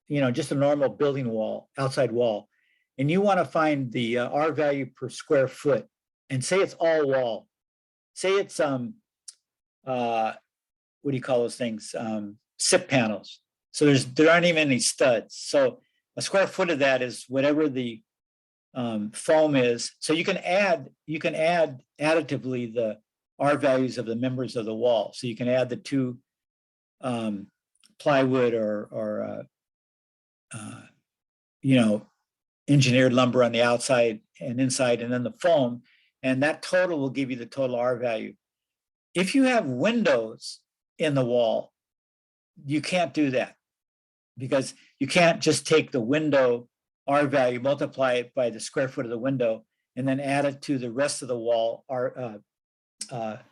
just a normal building wall, outside wall, and you want to find the R value per square foot, and say it's all wall, say it's what do you call those things? SIP panels. So there aren't even any studs. So a square foot of that is whatever the foam is. So you can add additively the R values of the members of the wall. So you can add the two plywood or engineered lumber on the outside and inside, and then the foam, and that total will give you the total R value. If you have windows in the wall, you can't do that, because you can't just take the window R value, multiply it by the square foot of the window, and then add it to the rest of the wall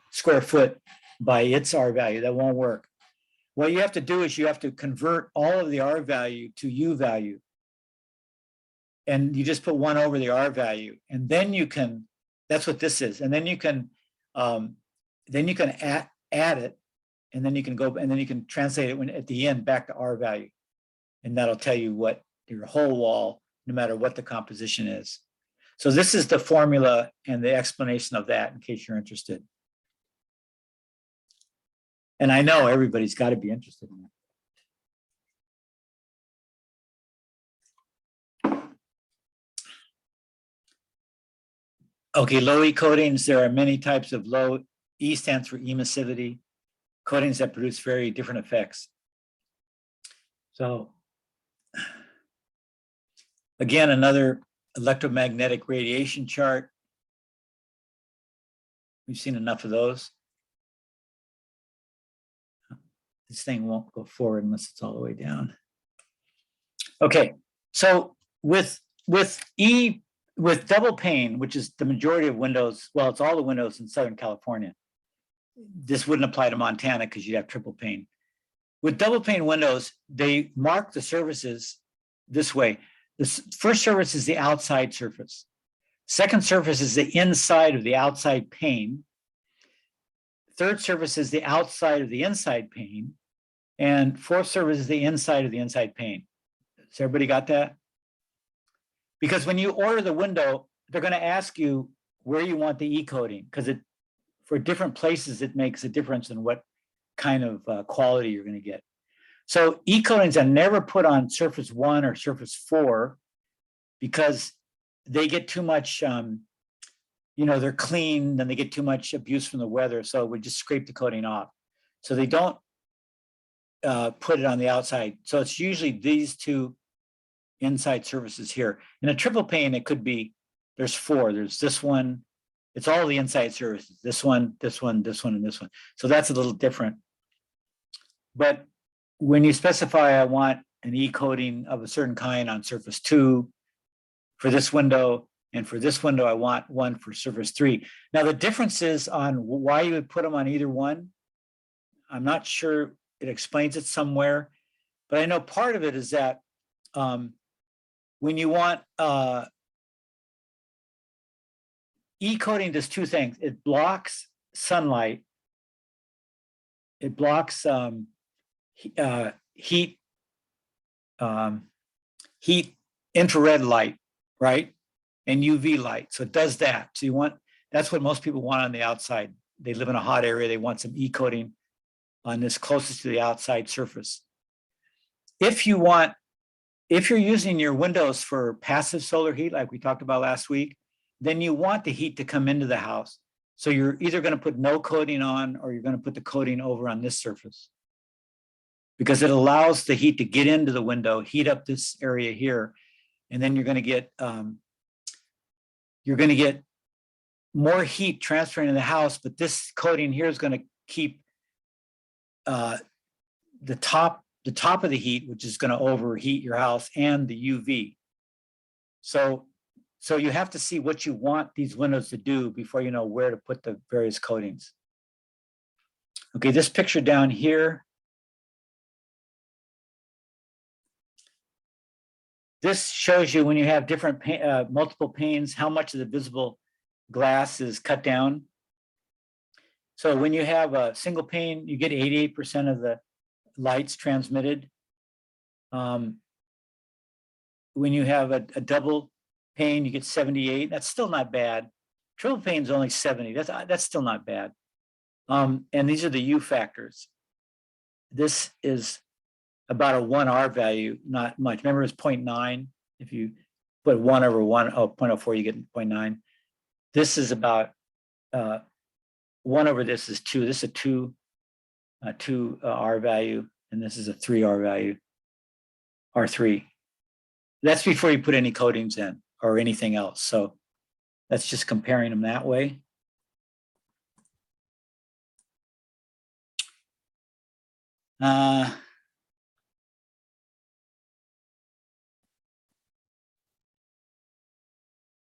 square foot by its R value. That won't work. What you have to do is you have to convert all of the R value to U value. And you just put 1 over the R value, and then you can, that's what this is. And then you can add it, and then you can go, and then you can translate it at the end back to R value. And that'll tell you what your whole wall, no matter what the composition is. So this is the formula and the explanation of that, in case you're interested. And I know everybody's got to be interested in it. Okay, low E coatings, there are many types of low. E stands for emissivity, coatings that produce very different effects. So again, another electromagnetic radiation chart. We've seen enough of those. This thing won't go forward unless it's all the way down. Okay, so with double pane, which is the majority of windows, well, it's all the windows in Southern California. This wouldn't apply to Montana because you'd have triple pane. With double pane windows, they mark the surfaces this way. The first surface is the outside surface. Second surface is the inside of the outside pane. Third surface is the outside of the inside pane. And fourth surface is the inside of the inside pane. Has everybody got that? Because when you order the window, they're going to ask you where you want the E coating, because for different places, it makes a difference in what kind of quality you're going to get. So E coatings are never put on surface 1 or surface 4 because they get too much, they're clean, then they get too much abuse from the weather. So we just scrape the coating off. So they don't put it on the outside. So it's usually these two inside surfaces here. In a triple pane, it could be, there's 4. There's this one. It's all the inside surfaces. This one, this one, this one, and this one. So that's a little different. But when you specify, I want an E coating of a certain kind on surface 2 for this window, and for this window, I want one for surface 3. Now, the difference is on why you would put them on either one. I'm not sure it explains it somewhere, but I know part of it is that when you want E coating does 2 things. It blocks sunlight. It blocks heat infrared light, right? And UV light. So it does that. So that's what most people want on the outside. they live in a hot area, they want some e-coating on this closest to the outside surface. If you're using your windows for passive solar heat, like we talked about last week, then you want the heat to come into the house. So you're either going to put no coating on, or you're going to put the coating over on this surface, because it allows the heat to get into the window, heat up this area here, and then you're going to get more heat transferring to the house. But this coating here is going to keep the top of the heat, which is going to overheat your house, and the UV. So you have to see what you want these windows to do before you know where to put the various coatings. Okay, this picture down here, this shows you when you have different multiple panes, how much of the visible glass is cut down. So when you have a single pane, you get 88% of the lights transmitted. When you have a double pane, you get 78. That's still not bad. Triple pane is only 70. That's still not bad. And these are the U factors. This is about a 1R value, not much. Remember, it's 0.9. If you put 1 over 0.04, you get 0.9. This is about 1 over this is 2. This is a 2 R value, and this is a 3R value, R3. That's before you put any coatings in or anything else. So that's just comparing them that way.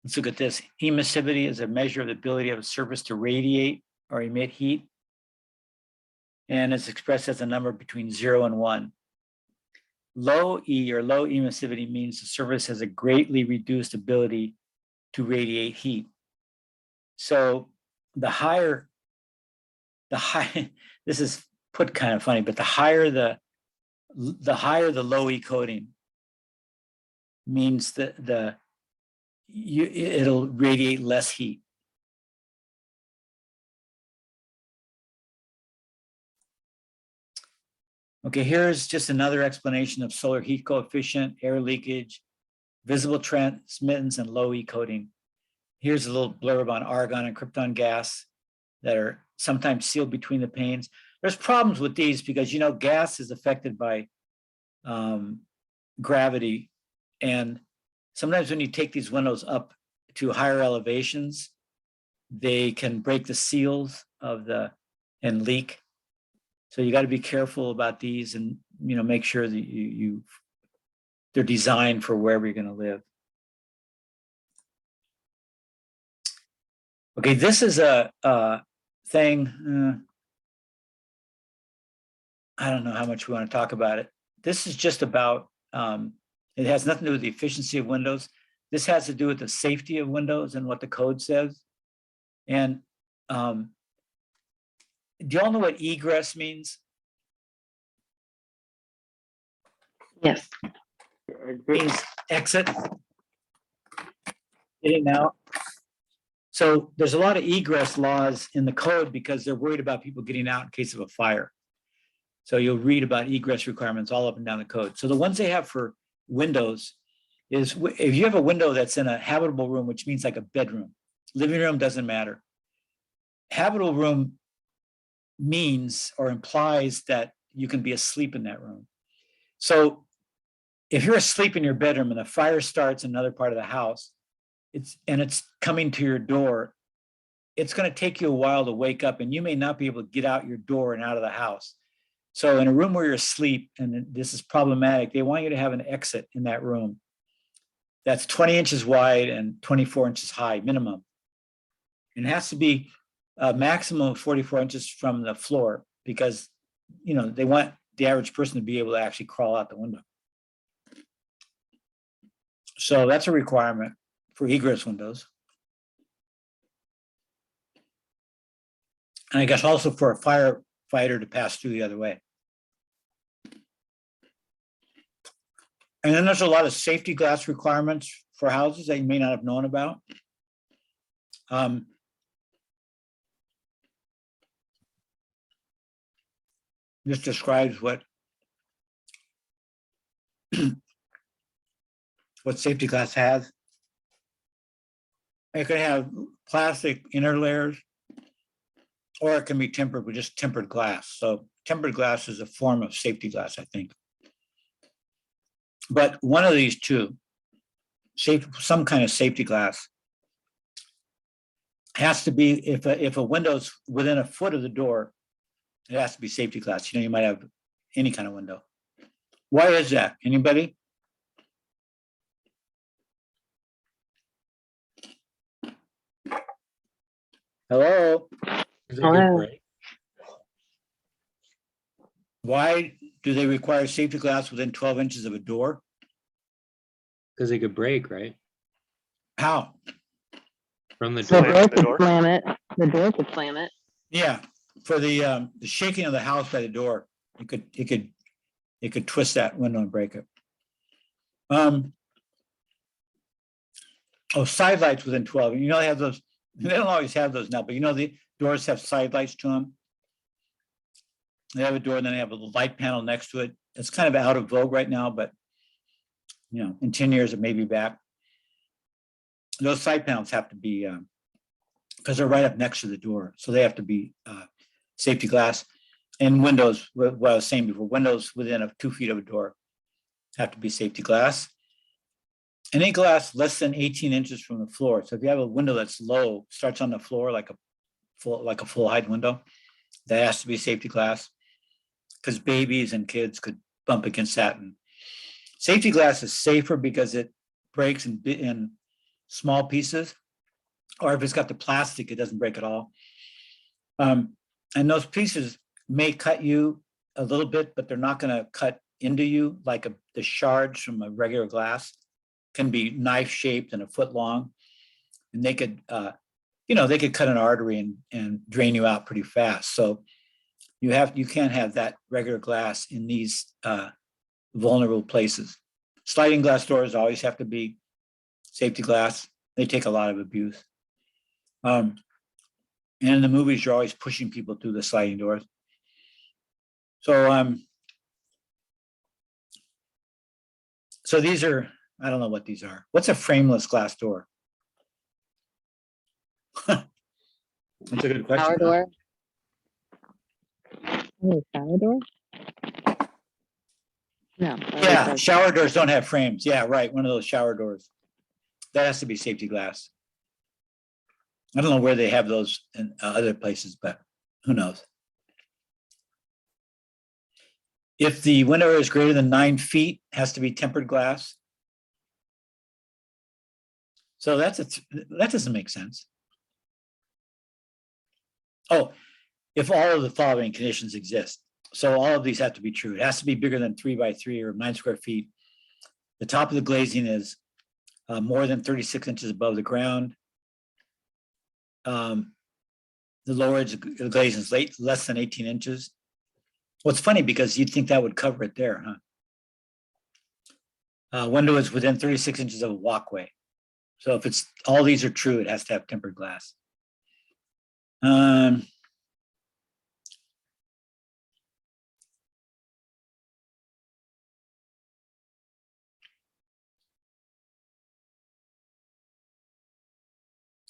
Let's look at this. Emissivity is a measure of the ability of a surface to radiate or emit heat, and it's expressed as a number between 0 and 1. Low E, or low emissivity, means the surface has a greatly reduced ability to radiate heat. So the higher, this is put kind of funny, but the higher the low E coating means that it'll radiate less heat. Okay, here's just another explanation of solar heat coefficient, air leakage, visible transmittance, and low E coating. Here's a little blurb on argon and krypton gas that are sometimes sealed between the panes. There's problems with these because, you know, gas is affected by gravity. And sometimes when you take these windows up to higher elevations, they can break the seals of and leak. So you got to be careful about these, and make sure that they're designed for wherever you're going to live. Okay, this is a thing. I don't know how much we want to talk about it. This is just about. It has nothing to do with the efficiency of windows. This has to do with the safety of windows and what the code says. And do y'all know what egress means? Yes. It means exit, getting out. So there's a lot of egress laws in the code because they're worried about people getting out in case of a fire. So you'll read about egress requirements all up and down the code. So the ones they have for windows is if you have a window that's in a habitable room, which means like a bedroom, living room, doesn't matter. Habitable room means or implies that you can be asleep in that room. So if you're asleep in your bedroom and a fire starts in another part of the house, it's coming to your door, it's going to take you a while to wake up, and you may not be able to get out your door and out of the house. So in a room where you're asleep, and this is problematic, they want you to have an exit in that room that's 20 inches wide and 24 inches high minimum. And it has to be a maximum of 44 inches from the floor because, they want the average person to be able to actually crawl out the window. So that's a requirement for egress windows. And I guess also for a firefighter to pass through the other way. And then there's a lot of safety glass requirements for houses that you may not have known about. This describes what safety glass has. It could have plastic inner layers, or it can be tempered with just tempered glass. So tempered glass is a form of safety glass, I think. But one of these two, some kind of safety glass, has to be, if a window's within a foot of the door, it has to be safety glass. You might have any kind of window. Why is that? Anybody? Hello? Is it a good Hello. break? Why do they require safety glass within 12 inches of a door? Because it could break, right? How? From the The Slam door. door the could door. slam it. The door could slam it. Yeah, for the shaking of the house by the door, it could twist that window and break it. Side lights within 12. They have those. They don't always have those now, but the doors have side lights to them. They have a door and then they have a light panel next to it. It's kind of out of vogue right now, but in 10 years it may be back. Those side panels have to be, because they're right up next to the door, so they have to be safety glass. And windows, what I was saying before, windows within 2 feet of a door have to be safety glass. Any glass less than 18 inches from the floor. So if you have a window that's low, starts on the floor like a full height window, that has to be safety glass, because babies and kids could bump against that. And safety glass is safer because it breaks in small pieces, or if it's got the plastic, it doesn't break at all. And those pieces may cut you a little bit, but they're not going to cut into you like the shards from a regular glass can be knife shaped and a foot long, and they could cut an artery and drain you out pretty fast. So you can't have that regular glass in these vulnerable places. Sliding glass doors always have to be safety glass. They take a lot of abuse. And in the movies, you're always pushing people through the sliding doors. So so these are, I don't know what these are. What's a frameless glass door? That's a good question. Shower huh? door. Oh, shower door? No. Yeah, shower doors don't have frames. Yeah, right. One of those shower doors. That has to be safety glass. I don't know where they have those in other places, but who knows? If the window is greater than 9 feet, it has to be tempered glass. So that doesn't make sense. Oh, if all of the following conditions exist. So all of these have to be true. It has to be bigger than 3 by 3 or 9 square feet. The top of the glazing is more than 36 inches above the ground. The lower edge of the glazing is less than 18 inches. Well, it's funny because you'd think that would cover it there, huh? Window is within 36 inches of a walkway. So if it's all these are true, it has to have tempered glass.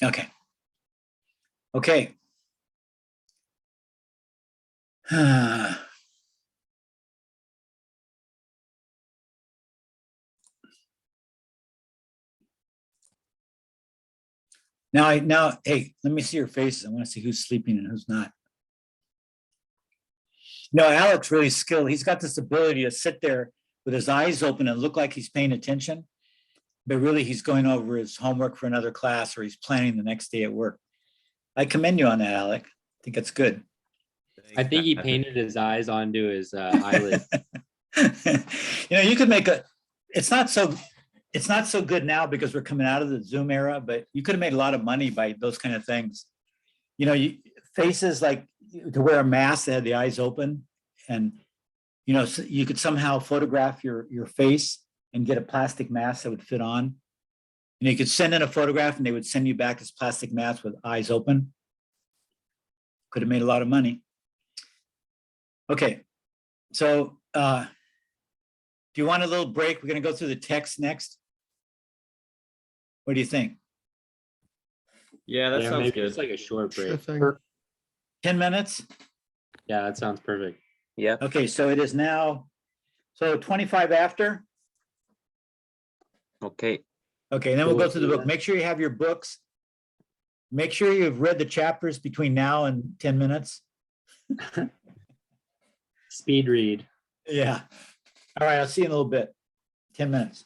Okay. Okay. Now, hey, let me see your faces. I want to see who's sleeping and who's not. No, Alex really skilled. He's got this ability to sit there with his eyes open and look like he's paying attention, but really he's going over his homework for another class or he's planning the next day at work. I commend you on that, Alec. I think it's good. I think he painted his eyes onto his eyelid. You could make it's not so good now because we're coming out of the Zoom era, but you could have made a lot of money by those kind of things. Faces like to wear a mask that had the eyes open, and so you could somehow photograph your face and get a plastic mask that would fit on. You could send in a photograph and they would send you back this plastic mask with eyes open. Could have made a lot of money. Okay, So do you want a little break? We're gonna go through the text next. What do you think? Yeah, that Yeah, sounds maybe good. it's like a short Sure break. thing. 10 minutes? Yeah, that sounds perfect. Yeah. Okay, so it is now, so 25 after? Okay. Okay, and then we'll go Cool. through the book. Make sure you have your books. Make sure you've read the chapters between now and 10 minutes. Speed read. Yeah. All right, I'll see you in a little bit. 10 minutes.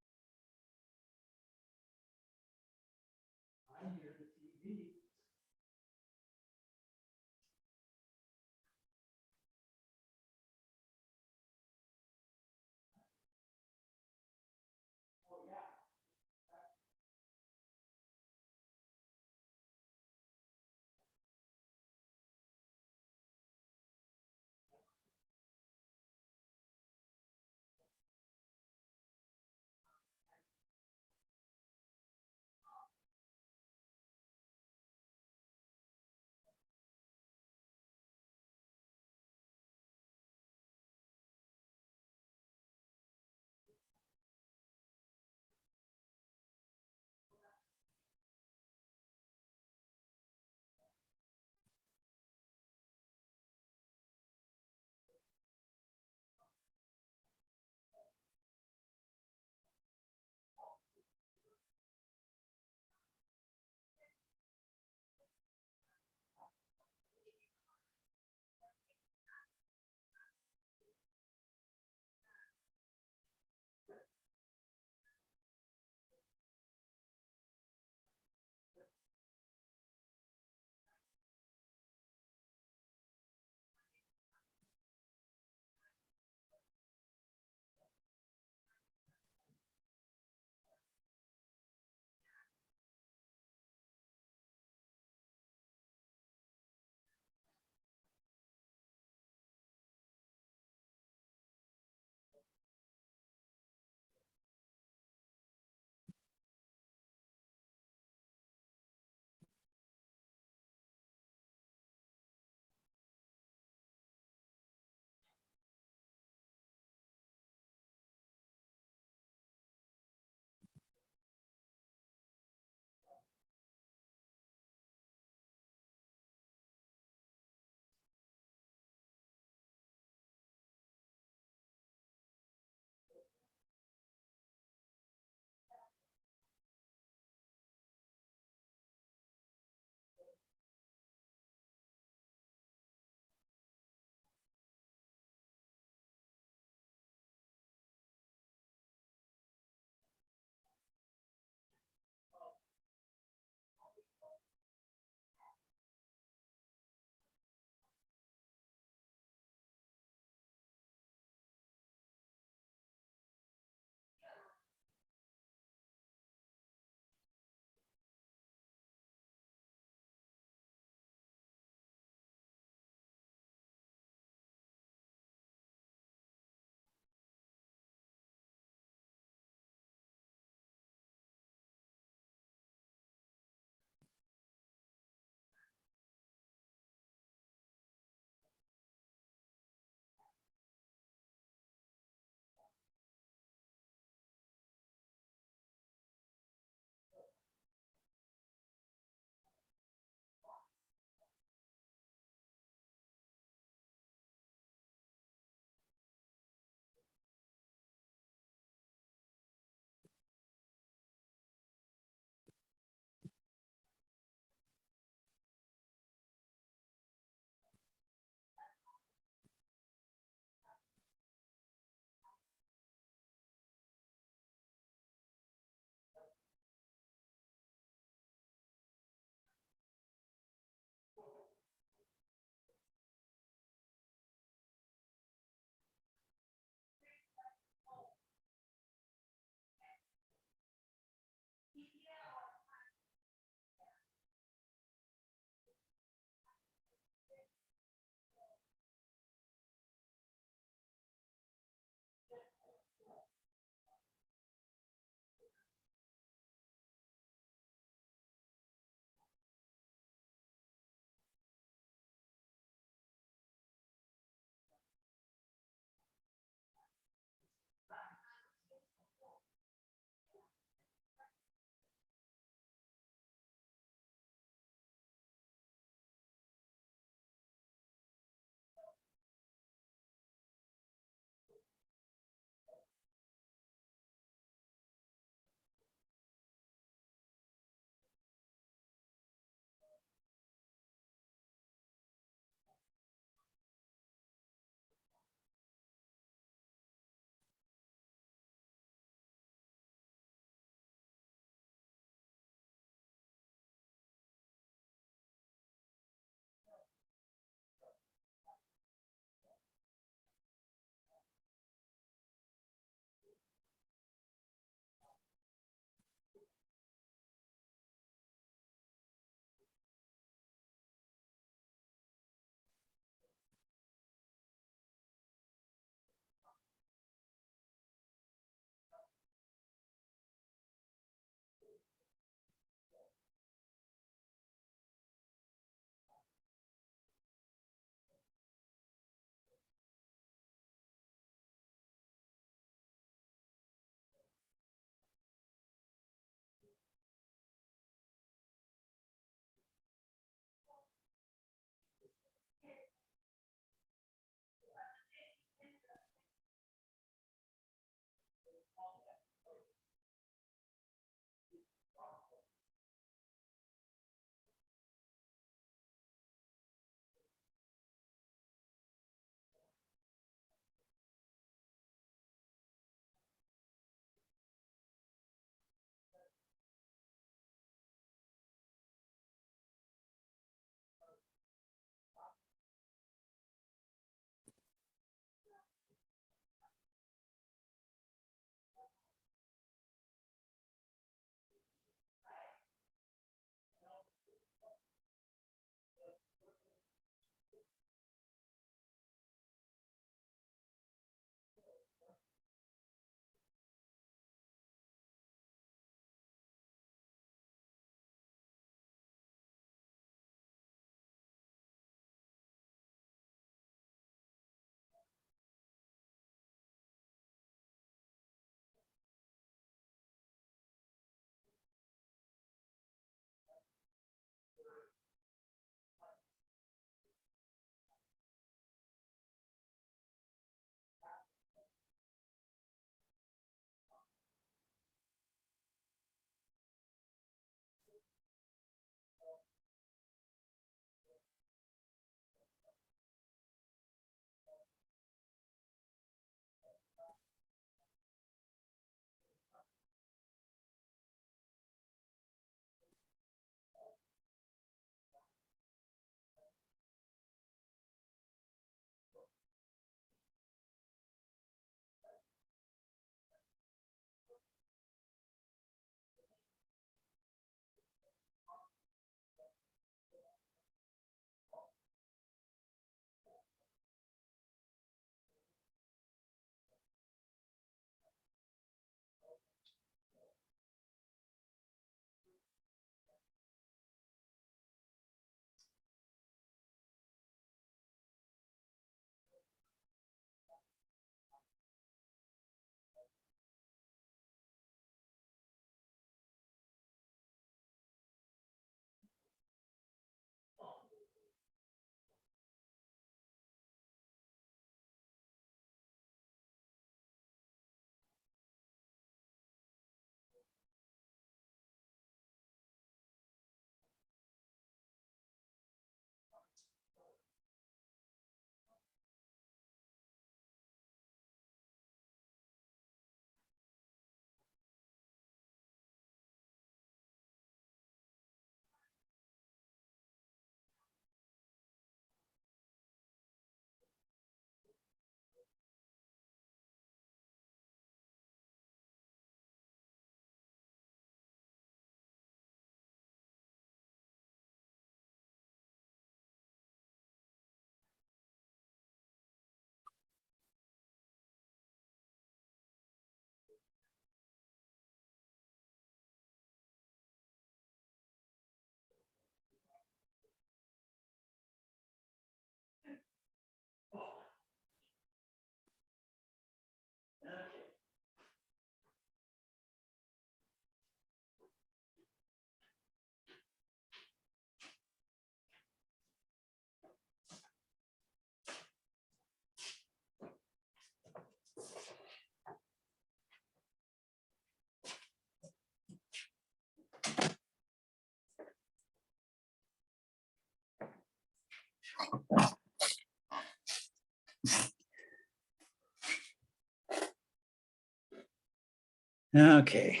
Okay.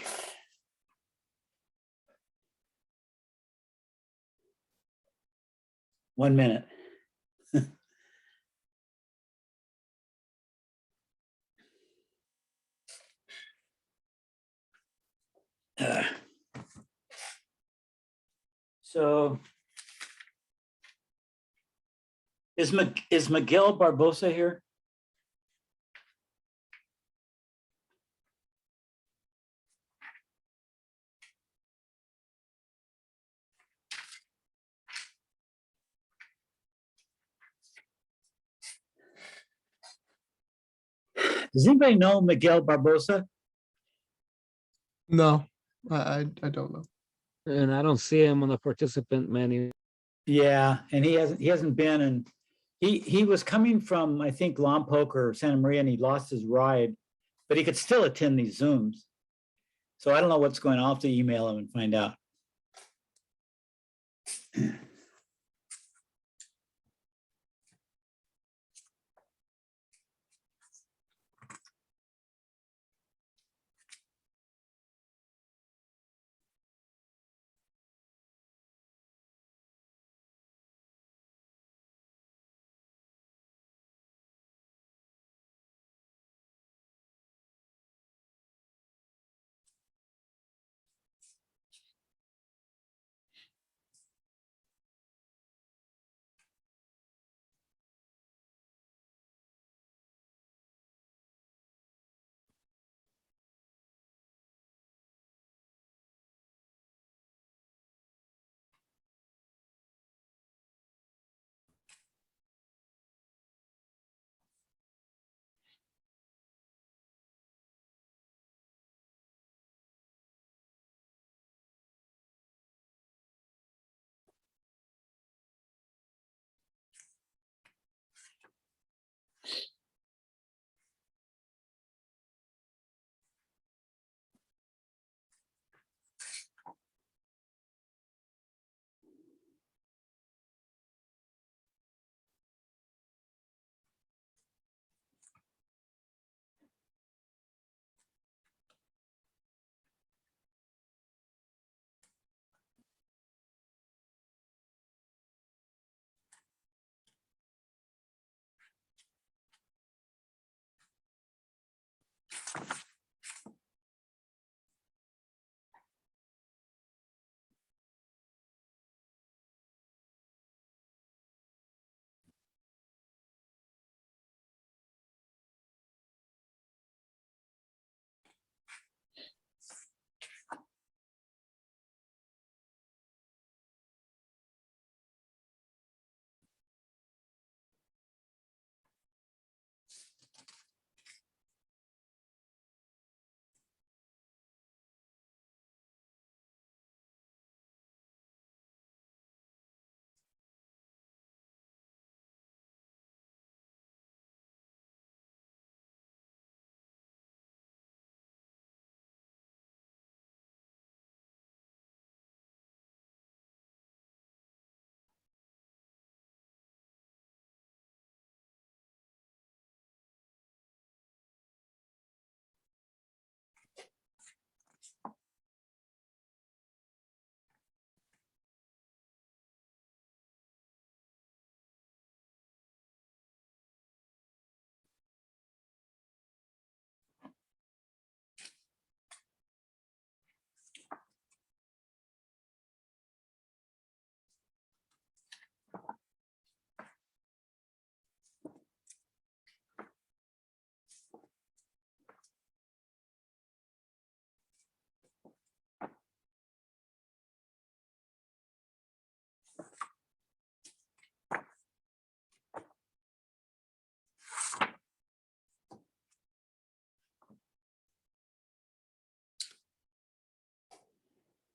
One minute. Uh, So is Miguel Barbosa here? Does anybody know Miguel Barbosa? No, I don't know. And I don't see him on the participant menu. Yeah, and he hasn't been, and he was coming from, I think, Lompoc or Santa Maria, and he lost his ride, but he could still attend these Zooms. So I don't know what's going on. I'll have to email him and find out.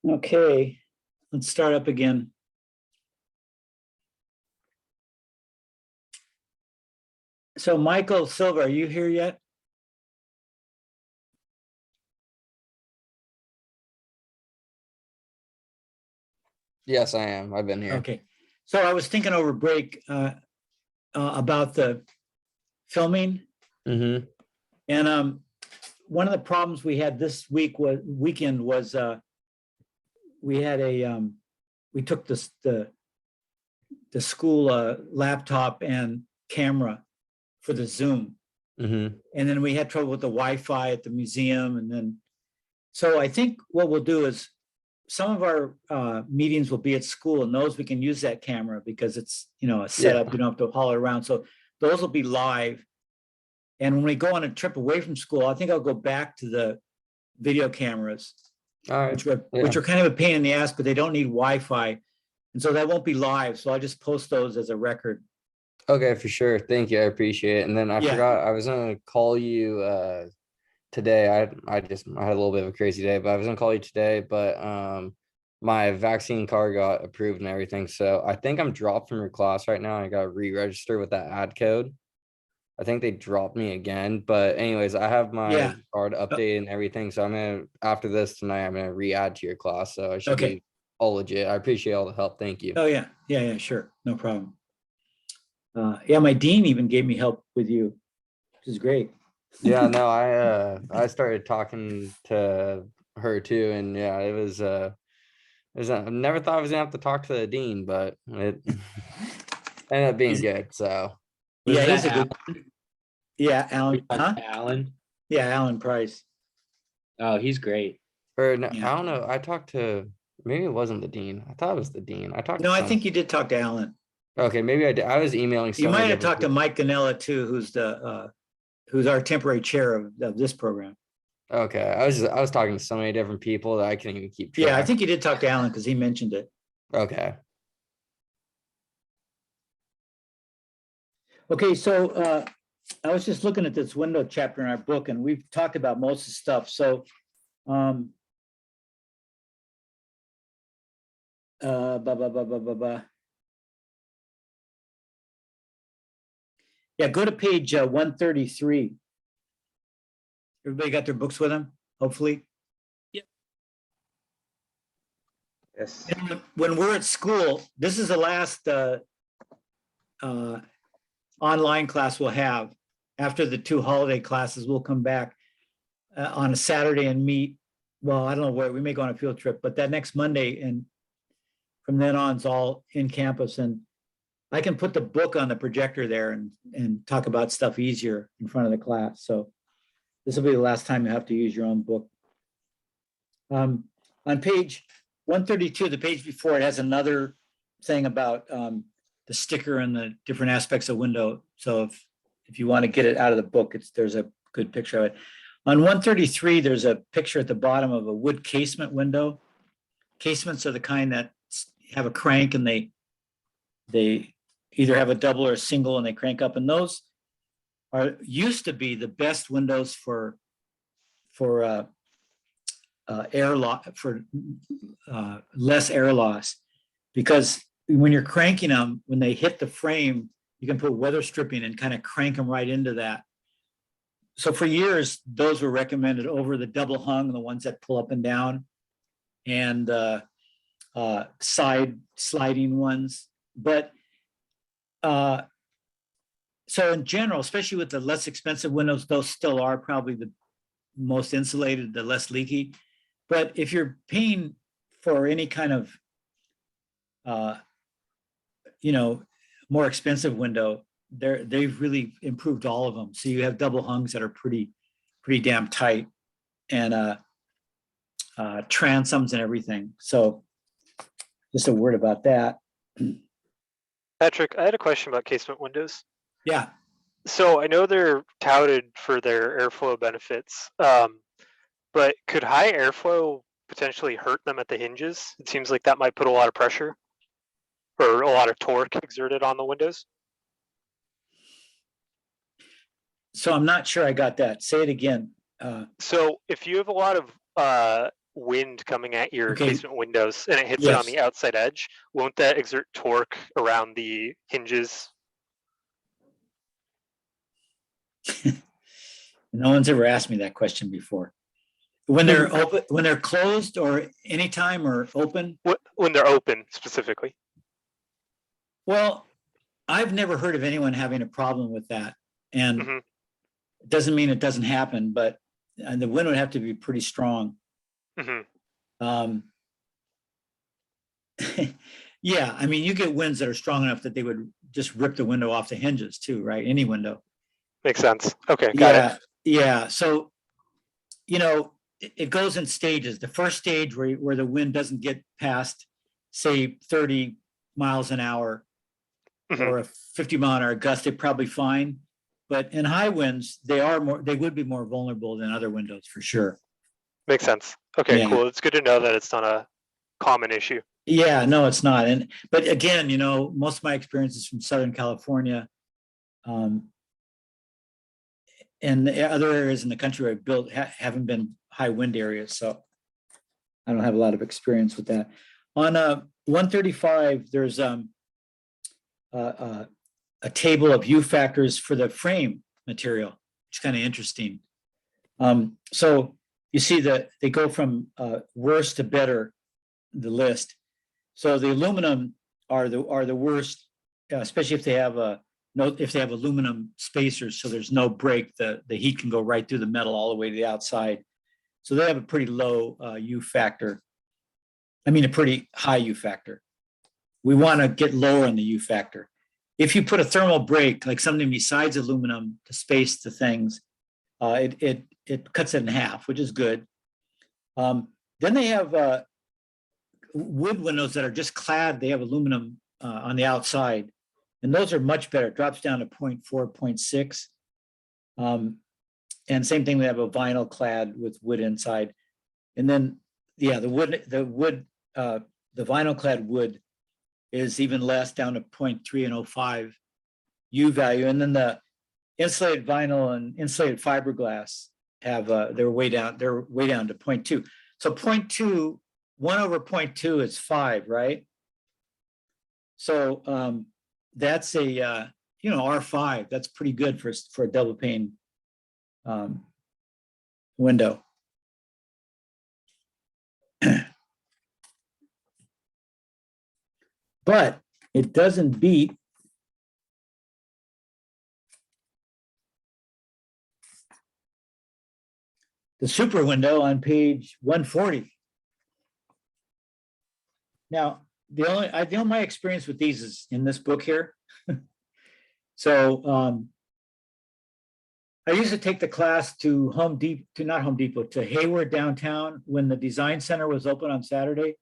Okay, let's start up again. So Michael Silva, are you here yet? Yes, I am. I've been here. Okay, So I was thinking over break about the filming, Mm-hmm. and one of the problems we had this weekend was we had we took the school laptop and camera for the Zoom, Mm-hmm. and then we had trouble with the Wi-Fi at the museum, and then so I think what we'll do is some of our meetings will be at school, and those we can use that camera because it's, you know, a setup. You don't have to haul it around. So those will be live. And when we go on a trip away from school, I think I'll go back to the video cameras, All right. which are kind of a pain in the ass, but they don't need Wi-Fi. And so that won't be live. So I'll just post those as a record. Okay, for sure. Thank you. I appreciate it. And then I Yeah. forgot I was gonna call you today. I had a little bit of a crazy day, but I was gonna call you today, but my vaccine card got approved and everything. So I think I'm dropped from your class right now. I gotta re-register with that ad code. I think they dropped me again, but anyways, I have my Yeah. card updated and everything. So I'm gonna, after this tonight, I'm gonna re-add to your class. So I should Okay. be all legit. I appreciate all the help. Thank you. Oh, yeah. Yeah, sure. No problem. Yeah, my dean even gave me help with you, which is great. Yeah, no, I started talking to her too, and yeah, it was I never thought I was gonna have to talk to the dean, but it ended up being He's- good. So Was Yeah, he's that a good. Yeah, Alan. Huh? Alan? Yeah, Alan Price. Oh, he's great. or no, Yeah. I don't know. I talked to, maybe it wasn't the dean. I thought it was the dean. I talked No, to I some, think you did talk to Alan. okay, maybe I did. I was emailing so You many might have different talked to people. Mike Ganella too, who's our temporary chair of this program. Okay, I was talking to so many different people that I can't even keep track. Yeah, I think you did talk to Alan because he mentioned it. Okay. Okay, so I was just looking at this window chapter in our book, and we've talked about most of the stuff. So blah, blah, blah, blah, blah, blah. Yeah, go to page 133. Everybody got their books with them, hopefully. Yes. And when we're at school, this is the last online class we'll have. After the 2 holiday classes, we'll come back on a Saturday and meet. Well, I don't know where, we may go on a field trip, but that next Monday, and from then on, it's all in campus. And I can put the book on the projector there and talk about stuff easier in front of the class. So this will be the last time you have to use your own book. On page 132, the page before, it has another thing about the sticker and the different aspects of window. So if you want to get it out of the book, there's a good picture of it. On 133, there's a picture at the bottom of a wood casement window. Casements are the kind that have a crank, and they either have a double or a single, and they crank up. And those used to be the best windows for air loss, for less air loss, because when you're cranking them, when they hit the frame, you can put weather stripping and kind of crank them right into that. So for years, those were recommended over the double hung, the ones that pull up and down, and side sliding ones. But so in general, especially with the less expensive windows, those still are probably the most insulated, the less leaky. But if you're paying for any kind of more expensive window, they've really improved all of them. So you have double hungs that are pretty damn tight, and transoms and everything. So just a word about that. Patrick, I had a question about casement windows. Yeah. So I know they're touted for their airflow benefits, but could high airflow potentially hurt them at the hinges? It seems like that might put a lot of pressure or a lot of torque exerted on the windows. So I'm not sure I got that. Say it again. So if you have a lot of wind coming at your Okay. casement windows and it hits it on Yes. the outside edge, won't that exert torque around the hinges? No one's ever asked me that question before. When they're open, when they're closed, or anytime, or open. When they're open specifically? Well, I've never heard of anyone having a problem with that. And Mhm. it doesn't mean it doesn't happen, but the wind would have to be pretty strong. Mhm. Um, yeah, I mean, you get winds that are strong enough that they would just rip the window off the hinges too, right? Any window. Makes sense. Okay, got it. Yeah, yeah. So, you know, it goes in stages. The first stage where the wind doesn't get past, say, 30 miles an hour Mhm. or a 50-mile-an-hour gust, they're probably fine. But in high winds, they would be more vulnerable than other windows for sure. Makes sense. Okay, Yeah. cool. It's good to know that it's not a common issue. Yeah, no, it's not. But again, you know, most of my experience is from Southern California. And the other areas in the country where I built haven't been high wind areas, so I don't have a lot of experience with that. On 135, there's a table of U factors for the frame material, which is kind of interesting. So you see that they go from worse to better, the list. So the aluminum are the worst, especially if they have aluminum spacers, so there's no break. The heat can go right through the metal all the way to the outside. So they have a pretty low U factor. I mean, a pretty high U factor. We want to get lower on the U factor. If you put a thermal break, like something besides aluminum to space the things, it cuts it in half, which is good. Then they have wood windows that are just clad. They have aluminum on the outside, and those are much better. It drops down to 0.4, 0.6. And same thing, we have a vinyl clad with wood inside. And then, yeah, the vinyl clad wood is even less, down to 0.3 and 0.05 U value. And then the insulated vinyl and insulated fiberglass have they're way down to 0.2. So 0.2, 1 over 0.2 is 5, right? So that's a R5. That's pretty good for a double pane window. But it doesn't beat the super window on page 140. Now, my experience with these is in this book here. So I used to take the class to to Hayward downtown when the design center was open on Saturday,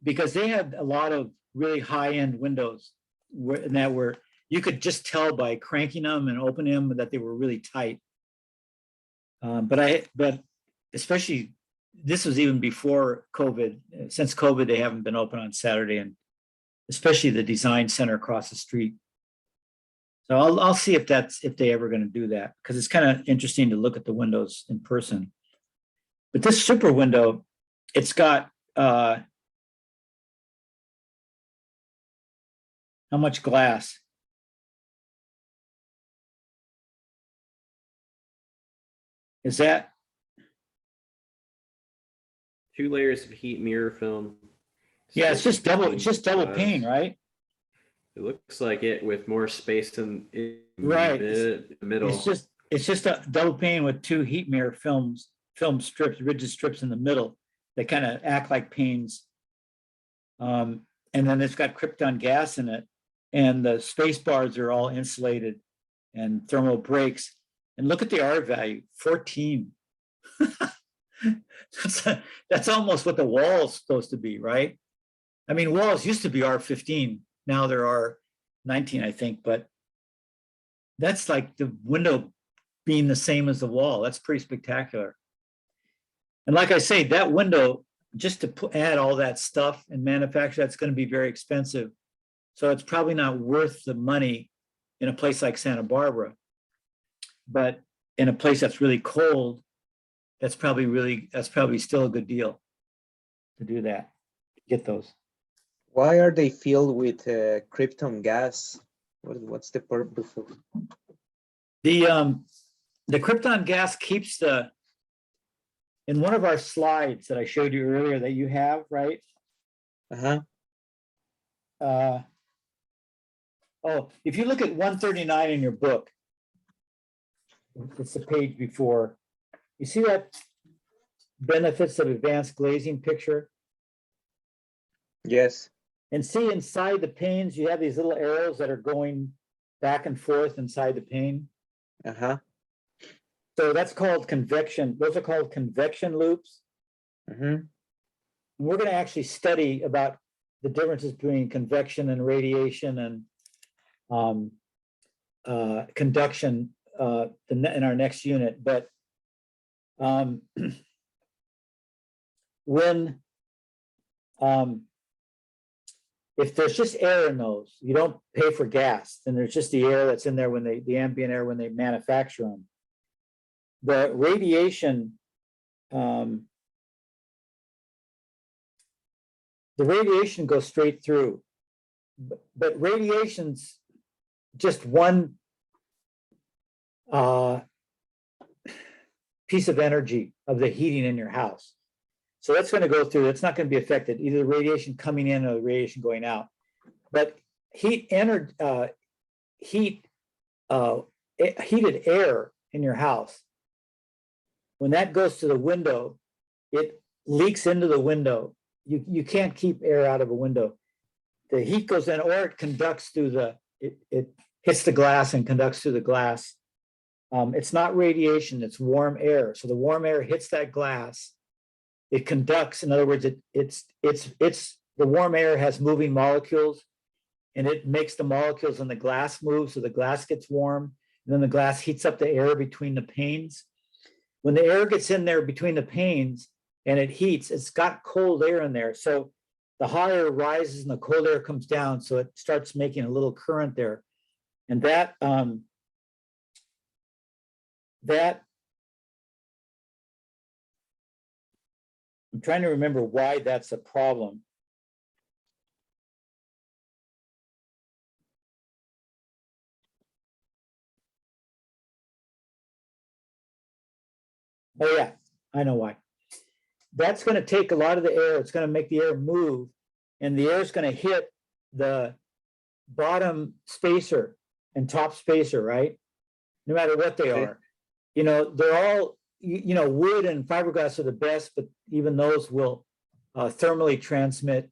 because they had a lot of really high-end windows that you could just tell by cranking them and opening them that they were really tight. But especially, this was even before COVID. Since COVID, they haven't been open on Saturday, and especially the design center across the street. So I'll see if they ever going to do that, because it's kind of interesting to look at the windows in person. But this super window, it's got how much glass? Is that 2 layers of heat mirror film. Yeah, it's just double glass. pane, right? It looks like it with more space in Right. the middle. It's just a double pane with 2 heat mirror film strips, rigid strips in the middle that kind of act like panes. And then it's got krypton gas in it, and the space bars are all insulated and thermal breaks. And look at the R value, 14. That's almost what the wall's supposed to be, right? I mean, walls used to be R15. Now there are 19, I think, but that's like the window being the same as the wall. That's pretty spectacular. And like I say, that window, just to add all that stuff and manufacture, that's going to be very expensive. So it's probably not worth the money in a place like Santa Barbara. But in a place that's really cold, that's probably still a good deal to do that, get those. Why are they filled with krypton gas? What's the purpose of it? The krypton gas keeps in one of our slides that I showed you earlier that you have, right? Uh-huh. Oh, if you look at 139 in your book, it's the page before, you see that benefits of advanced glazing picture? Yes. And see inside the panes, you have these little arrows that are going back and forth inside the pane. Uh-huh. So that's called convection. Those are called convection loops. Mm-hmm. And we're going to actually study about the differences between convection and radiation and conduction in our next unit. But when if there's just air in those, you don't pay for gas, then there's just the air that's in there when the ambient air when they manufacture them. The radiation, the radiation goes straight through, but radiation's just one piece of energy of the heating in your house. So that's going to go through, it's not going to be affected, either the radiation coming in or the radiation going out. But heated air in your house, when that goes to the window, it leaks into the window. You can't keep air out of a window. The heat goes in, or it conducts through it hits the glass and conducts through the glass. It's not radiation, it's warm air. So the warm air hits that glass. It conducts, in other words, it's the warm air has moving molecules, and it makes the molecules in the glass move, so the glass gets warm, and then the glass heats up the air between the panes. When the air gets in there between the panes and it heats, it's got cold air in there. So the hot air rises and the cold air comes down, so it starts making a little current there. And that I'm trying to remember why that's a problem. Oh yeah, I know why. That's going to take a lot of the air. It's going to make the air move, and the air is going to hit the bottom spacer and top spacer, right? No matter what they are. You know, they're all, you know, wood and fiberglass are the best, but even those will thermally transmit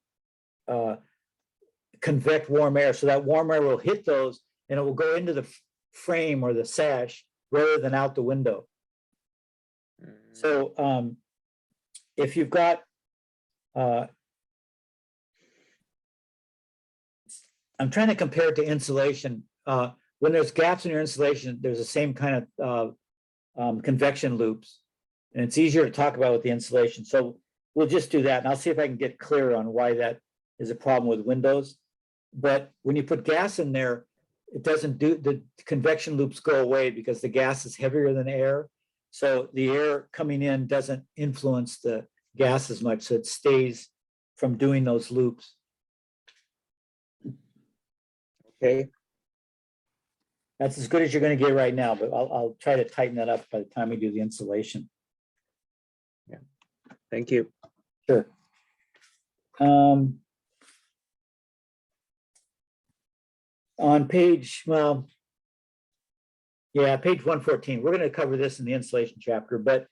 convect warm air. So that warm air will hit those and it will go into the frame or the sash rather than out the window. So if you've got, I'm trying to compare it to insulation. When there's gaps in your insulation, there's the same kind of convection loops, and it's easier to talk about with the insulation. So we'll just do that, and I'll see if I can get clear on why that is a problem with windows. But when you put gas in there, it doesn't do, the convection loops go away because the gas is heavier than air. So the air coming in doesn't influence the gas as much, so it stays from doing those loops. Okay. That's as good as you're going to get right now, but I'll try to tighten that up by the time we do the insulation. Yeah. Thank you. Sure. On page, well, yeah, page 114, we're going to cover this in the insulation chapter, but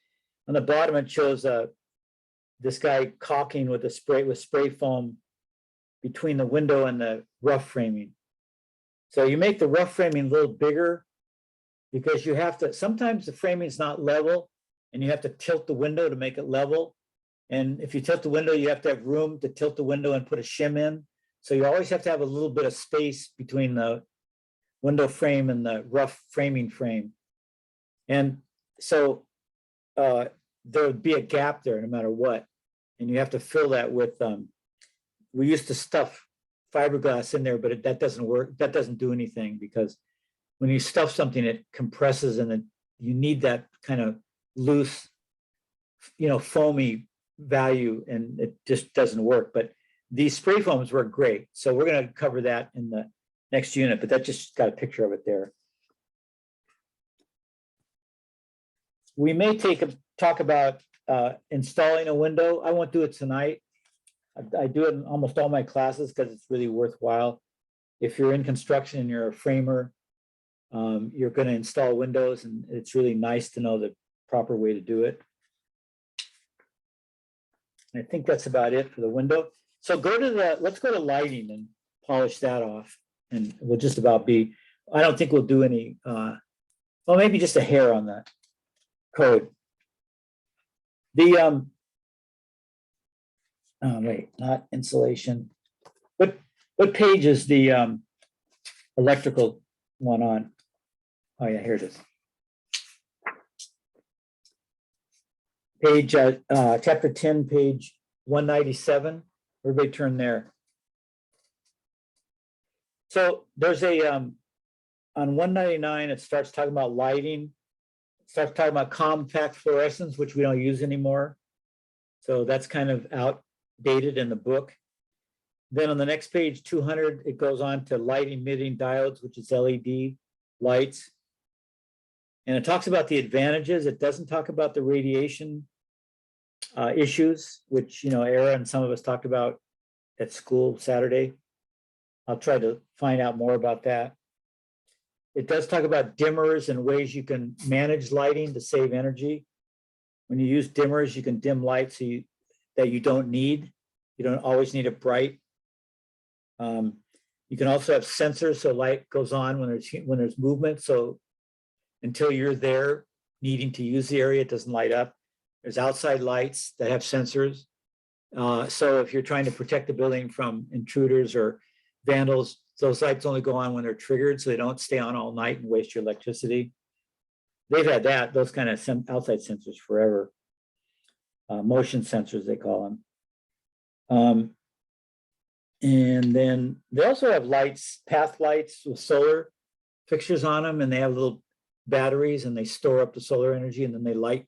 on the bottom it shows this guy caulking with spray foam between the window and the rough framing. So you make the rough framing a little bigger because you have to, sometimes the framing is not level and you have to tilt the window to make it level. And if you tilt the window, you have to have room to tilt the window and put a shim in. So you always have to have a little bit of space between the window frame and the rough framing frame. And so there would be a gap there no matter what. And you have to fill that with, we used to stuff fiberglass in there, but that doesn't work. That doesn't do anything because when you stuff something, it compresses and then you need that kind of loose, you know, foamy value, and it just doesn't work. But these spray foams work great. So we're going to cover that in the next unit, but that just got a picture of it there. We may talk about installing a window. I won't do it tonight. I do it in almost all my classes because it's really worthwhile. if you're in construction and you're a framer, you're going to install windows, and it's really nice to know the proper way to do it. I think that's about it for the window. So let's go to lighting and polish that off. And we'll just about be, I don't think we'll do any, well, maybe just a hair on that code. Oh, wait, not insulation. What page is the electrical one on? Oh yeah, here it is. Page, chapter 10, page 197. Everybody turn there. So there's on 199, it starts talking about lighting. It starts talking about compact fluorescence, which we don't use anymore. So that's kind of outdated in the book. Then on the next page, 200, it goes on to light emitting diodes, which is LED lights. And it talks about the advantages. It doesn't talk about the radiation issues, which, Era and some of us talked about at school Saturday. I'll try to find out more about that. It does talk about dimmers and ways you can manage lighting to save energy. When you use dimmers, you can dim lights that you don't need. You don't always need it bright. You can also have sensors, so light goes on when there's movement. So until you're there needing to use the area, it doesn't light up. There's outside lights that have sensors. So if you're trying to protect the building from intruders or vandals, those lights only go on when they're triggered, so they don't stay on all night and waste your electricity. They've had those kind of outside sensors forever. Motion sensors, they call them. And then they also have lights, path lights with solar fixtures on them, and they have little batteries, and they store up the solar energy, and then they light.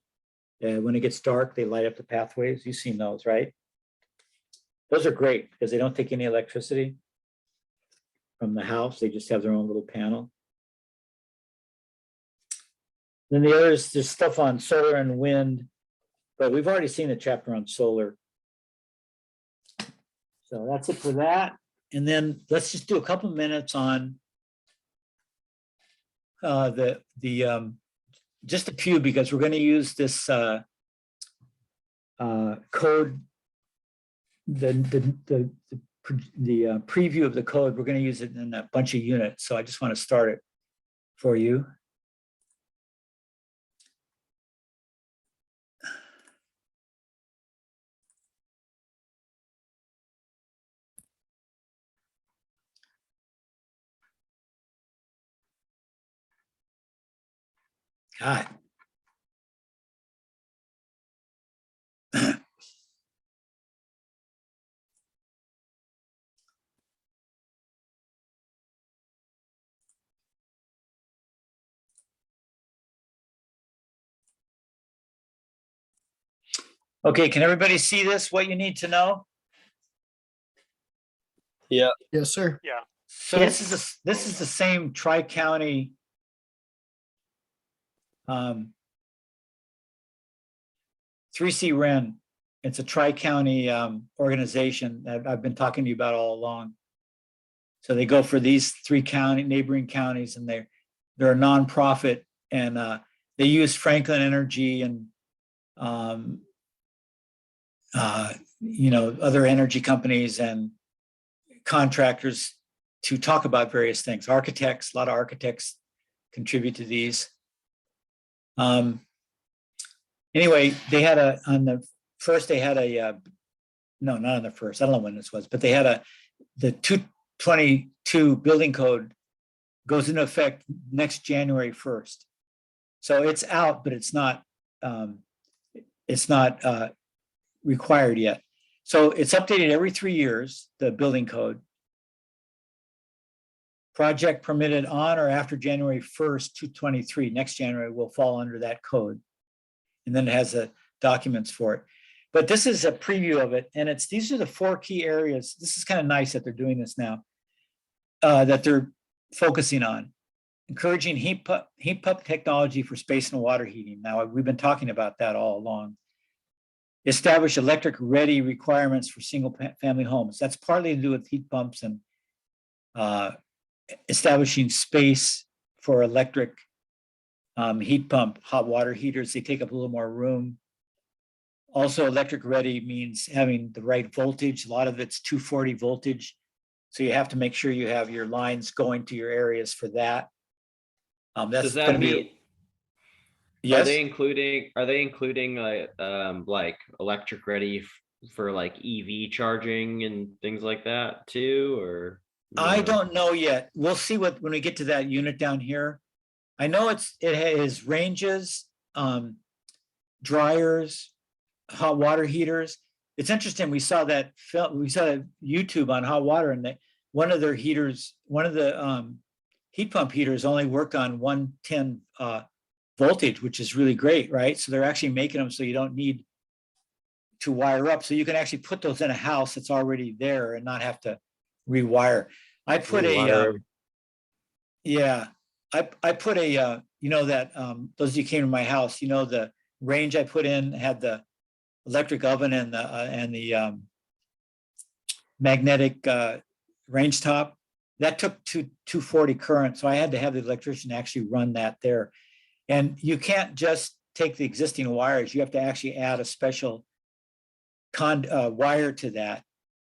When it gets dark, they light up the pathways. You've seen those, right? Those are great because they don't take any electricity from the house. They just have their own little panel. Then the others, there's stuff on solar and wind, but we've already seen a chapter on solar. So that's it for that. And then let's just do a couple of minutes on just a few, because we're going to use this code, the preview of the code. We're going to use it in a bunch of units. So I just want to start it for you. God. Okay, can everybody see this, what you need to know? Yes, sir. Yeah. So this is the same tri-county 3C Ren. It's a tri-county organization that I've been talking to you about all along. So they go for these three neighboring counties, and they're a nonprofit, and they use Franklin Energy and other energy companies and contractors to talk about various things. Architects, a lot of architects contribute to these. Anyway, they had on the first, they had no, not on the first, I don't know when this was, but they had the 222 building code goes into effect next January 1st. So it's out, but it's not required yet. So it's updated every 3 years, the building code. Project permitted on or after January 1st, 2023, next January will fall under that code. And then it has the documents for it. But this is a preview of it. And these are the 4 key areas. This is kind of nice that they're doing this now, that they're focusing on. Encouraging heat pump technology for space and water heating. Now, we've been talking about that all along. Establish electric ready requirements for single family homes. That's partly to do with heat pumps and establishing space for electric heat pump, hot water heaters. They take up a little more room. Also, electric ready means having the right voltage. A lot of it's 240 voltage. So you have to make sure you have your lines going to your areas for that. That's Does going that to be. mean, Yes. are they including like electric ready for like EV charging and things like that too, or? I no? don't know yet. We'll see what, when we get to that unit down here. I know it has ranges, dryers, hot water heaters. It's interesting. We saw that YouTube on hot water, and one of their heaters, one of the heat pump heaters only work on 110 voltage, which is really great, right? So they're actually making them so you don't need to wire up. So you can actually put those in a house that's already there and not have to rewire. I put Rewire. I put a you know that those of you came to my house, you know, the range I put in had the electric oven and the magnetic range top. That took 240 current, so I had to have the electrician actually run that there. And you can't just take the existing wires; you have to actually add a special wire to that.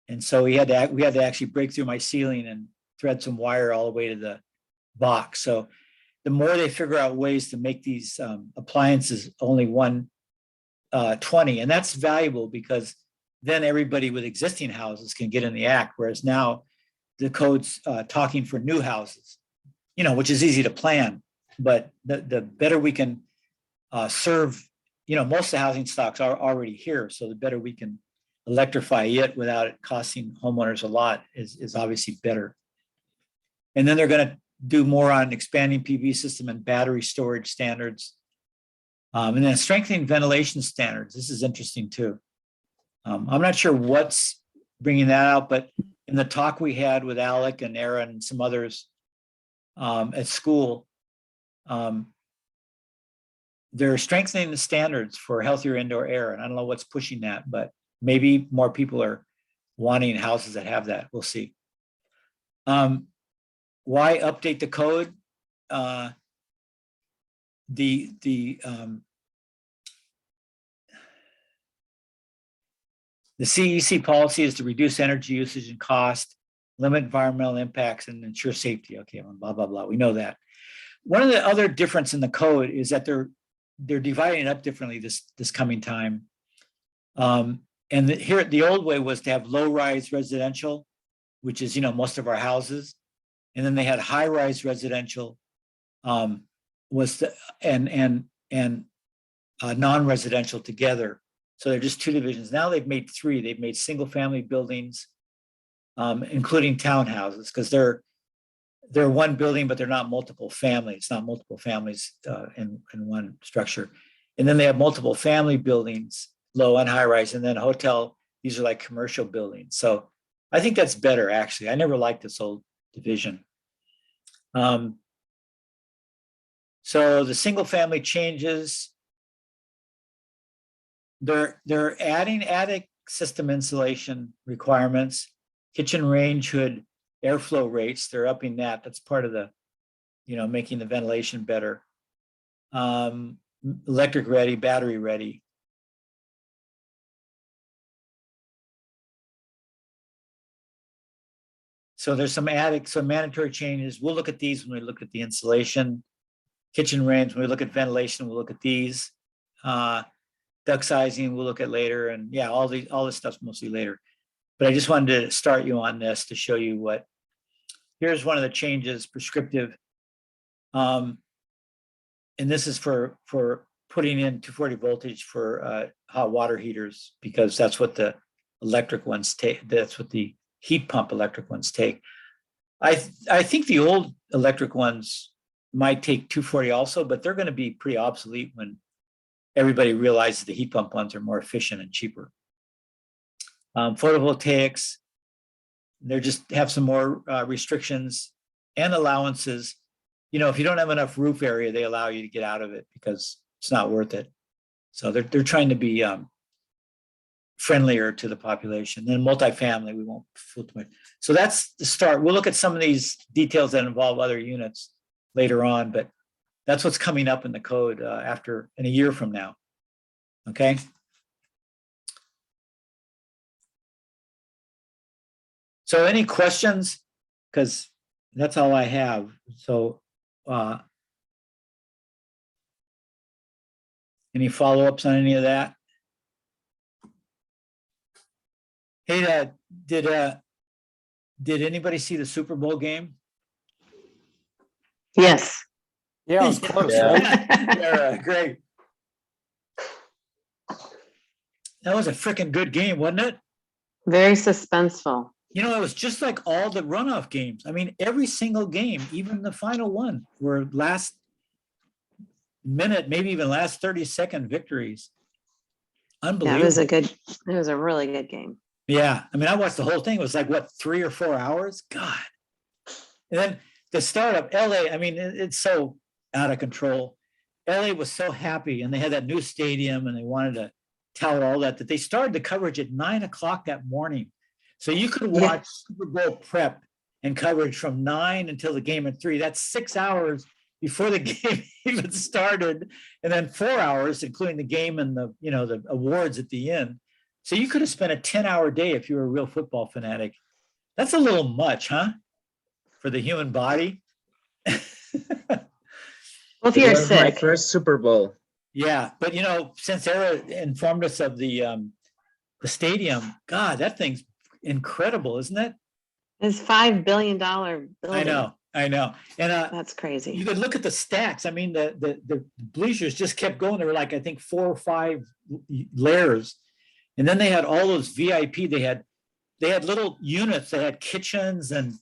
And so we had to actually break through my ceiling and thread some wire all the way to the box. So the more they figure out ways to make these appliances only 120, and that's valuable because then everybody with existing houses can get in the act, whereas now the code's talking for new houses, you know, which is easy to plan, but the better we can serve, you know, most of the housing stocks are already here, so the better we can electrify it without it costing homeowners a lot is obviously better. And then they're going to do more on expanding PV system and battery storage standards. And then strengthening ventilation standards. This is interesting too. I'm not sure what's bringing that out, but in the talk we had with Alec and Aaron and some others at school, they're strengthening the standards for healthier indoor air. And I don't know what's pushing that, but maybe more people are wanting houses that have that. We'll see. Why update the code? The CEC policy is to reduce energy usage and cost, limit environmental impacts, and ensure safety. Okay, blah, blah, blah. We know that. One of the other difference in the code is that they're dividing it up differently this coming time. And here, the old way was to have low-rise residential, which is, you know, most of our houses. And then they had high-rise residential, and non-residential together. So they're just two divisions. Now they've made three. They've made single-family buildings, including townhouses, because they're one building, but they're not multiple families. It's not multiple families in one structure. And then they have multiple family buildings, low and high-rise, and then hotel. These are like commercial buildings. So I think that's better, actually. I never liked this old division. So the single-family changes. They're adding attic system insulation requirements, kitchen range hood airflow rates. They're upping that. That's part of the, you know, making the ventilation better. Electric ready, battery ready. So there's some mandatory changes. We'll look at these when we look at the insulation. Kitchen range, when we look at ventilation, we'll look at these. Duct sizing, we'll look at later. And yeah, all this stuff's mostly later. But I just wanted to start you on this to show you what. Here's one of the changes, prescriptive. And this is for putting in 240 voltage for hot water heaters, because that's what the electric ones take. That's what the heat pump electric ones take. I think the old electric ones might take 240 also, but they're going to be pretty obsolete when everybody realizes the heat pump ones are more efficient and cheaper. Photovoltaics, they just have some more restrictions and allowances. You know, if you don't have enough roof area, they allow you to get out of it because it's not worth it. So they're trying to be friendlier to the population. Then multifamily, we won't fool too much. So that's the start. We'll look at some of these details that involve other units later on, but that's what's coming up in the code in a year from now. Okay. So any questions? Because that's all I have. So any follow-ups on any of that? Hey, did anybody see the Super Bowl game? Yes. Yeah, it was close, Yeah. right? Yeah, great. That was a freaking good game, wasn't it? Very suspenseful. You know, it was just like all the runoff games. I mean, every single game, even the final one, were last minute, maybe even last 30-second victories. Yeah, Unbelievable. it was a really good game. Yeah, I mean, I watched the whole thing. It was like, what, 3 or 4 hours? God. And then the start of LA, I mean, it's so out of control. LA was so happy, and they had that new stadium, and they wanted to tout all that they started the coverage at 9 o'clock that morning. So you could watch Super Bowl prep and coverage from 9 until the game at 3. That's 6 hours before the game even started, and then 4 hours, including the game and the awards at the end. So you could have spent a 10-hour day if you were a real football fanatic. That's a little much, huh? For the human body. Well, if It you're was my sick, first Super Bowl. Yeah, but since Era informed us of the stadium, God, that thing's incredible, isn't it? it's $5 billion building. I know. And That's crazy. you could look at the stats. I mean, the bleachers just kept going. There were like, I think, 4 or 5 layers. And then they had all those VIP. They had little units. They had kitchens and,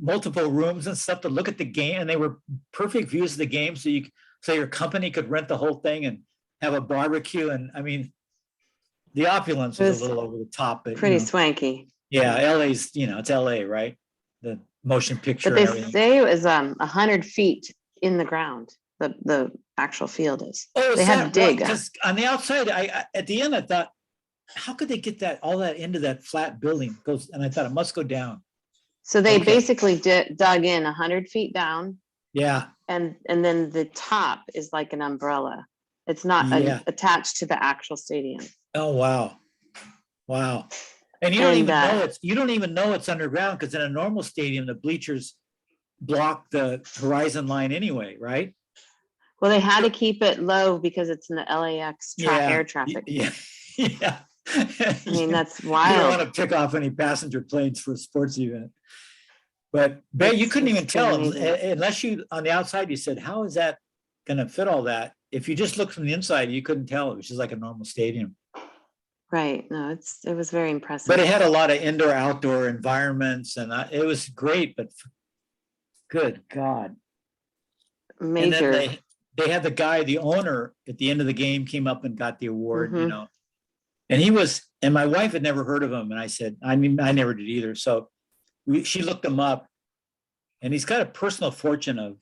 multiple rooms and stuff to look at the game. And they were perfect views of the game. So your company could rent the whole thing and have a barbecue. And I mean, the opulence was a little over the top. But, Pretty swanky. Yeah, LA's, it's LA, right? The motion picture. But they and everything. say it was 100 feet in the ground. The actual field is. Oh, They had to dig. Because on the outside, I at the end I thought, how could they get all that into that flat building? And I thought it must go down. So they Okay. basically dug in 100 feet down, Yeah, and then the top is like an umbrella. It's not Yeah. attached to the actual stadium. oh wow. And you don't And, even know it's underground, because in a normal stadium, the bleachers block the horizon line anyway, right? Well, they had to keep it low because it's in the LAX air traffic. Yeah. I mean, that's You don't want wild. to pick off any passenger planes for a sports event. But you couldn't even It's tell amazing. unless you, on the outside, you said, how is that going to fit all that? If you just looked from the inside, you couldn't tell. It was just like a normal stadium. Right. No, it was very impressive. But it had a lot of indoor, outdoor environments, and it was great, but good God. And Major. then they had the owner at the end of the game came up and got the award, Mhm. And my wife had never heard of him. And I said, I never did either. So she looked him up, and he's got a personal fortune of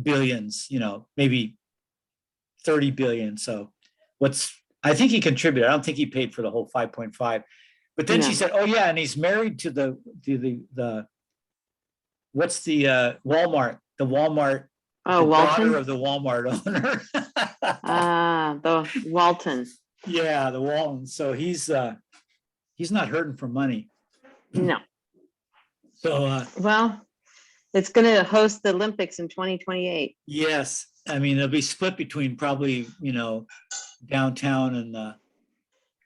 billions, maybe 30 billion. So I think he contributed. I don't think he paid for the whole 5.5. But then she No. said, oh yeah, and he's married to the what's the Walmart, the daughter Walton. of the Walmart owner. The Walton. Yeah, the Walton. So he's not hurting for money. No. So Well, it's going to host the Olympics in 2028. yes, I mean, it'll be split between probably, downtown and the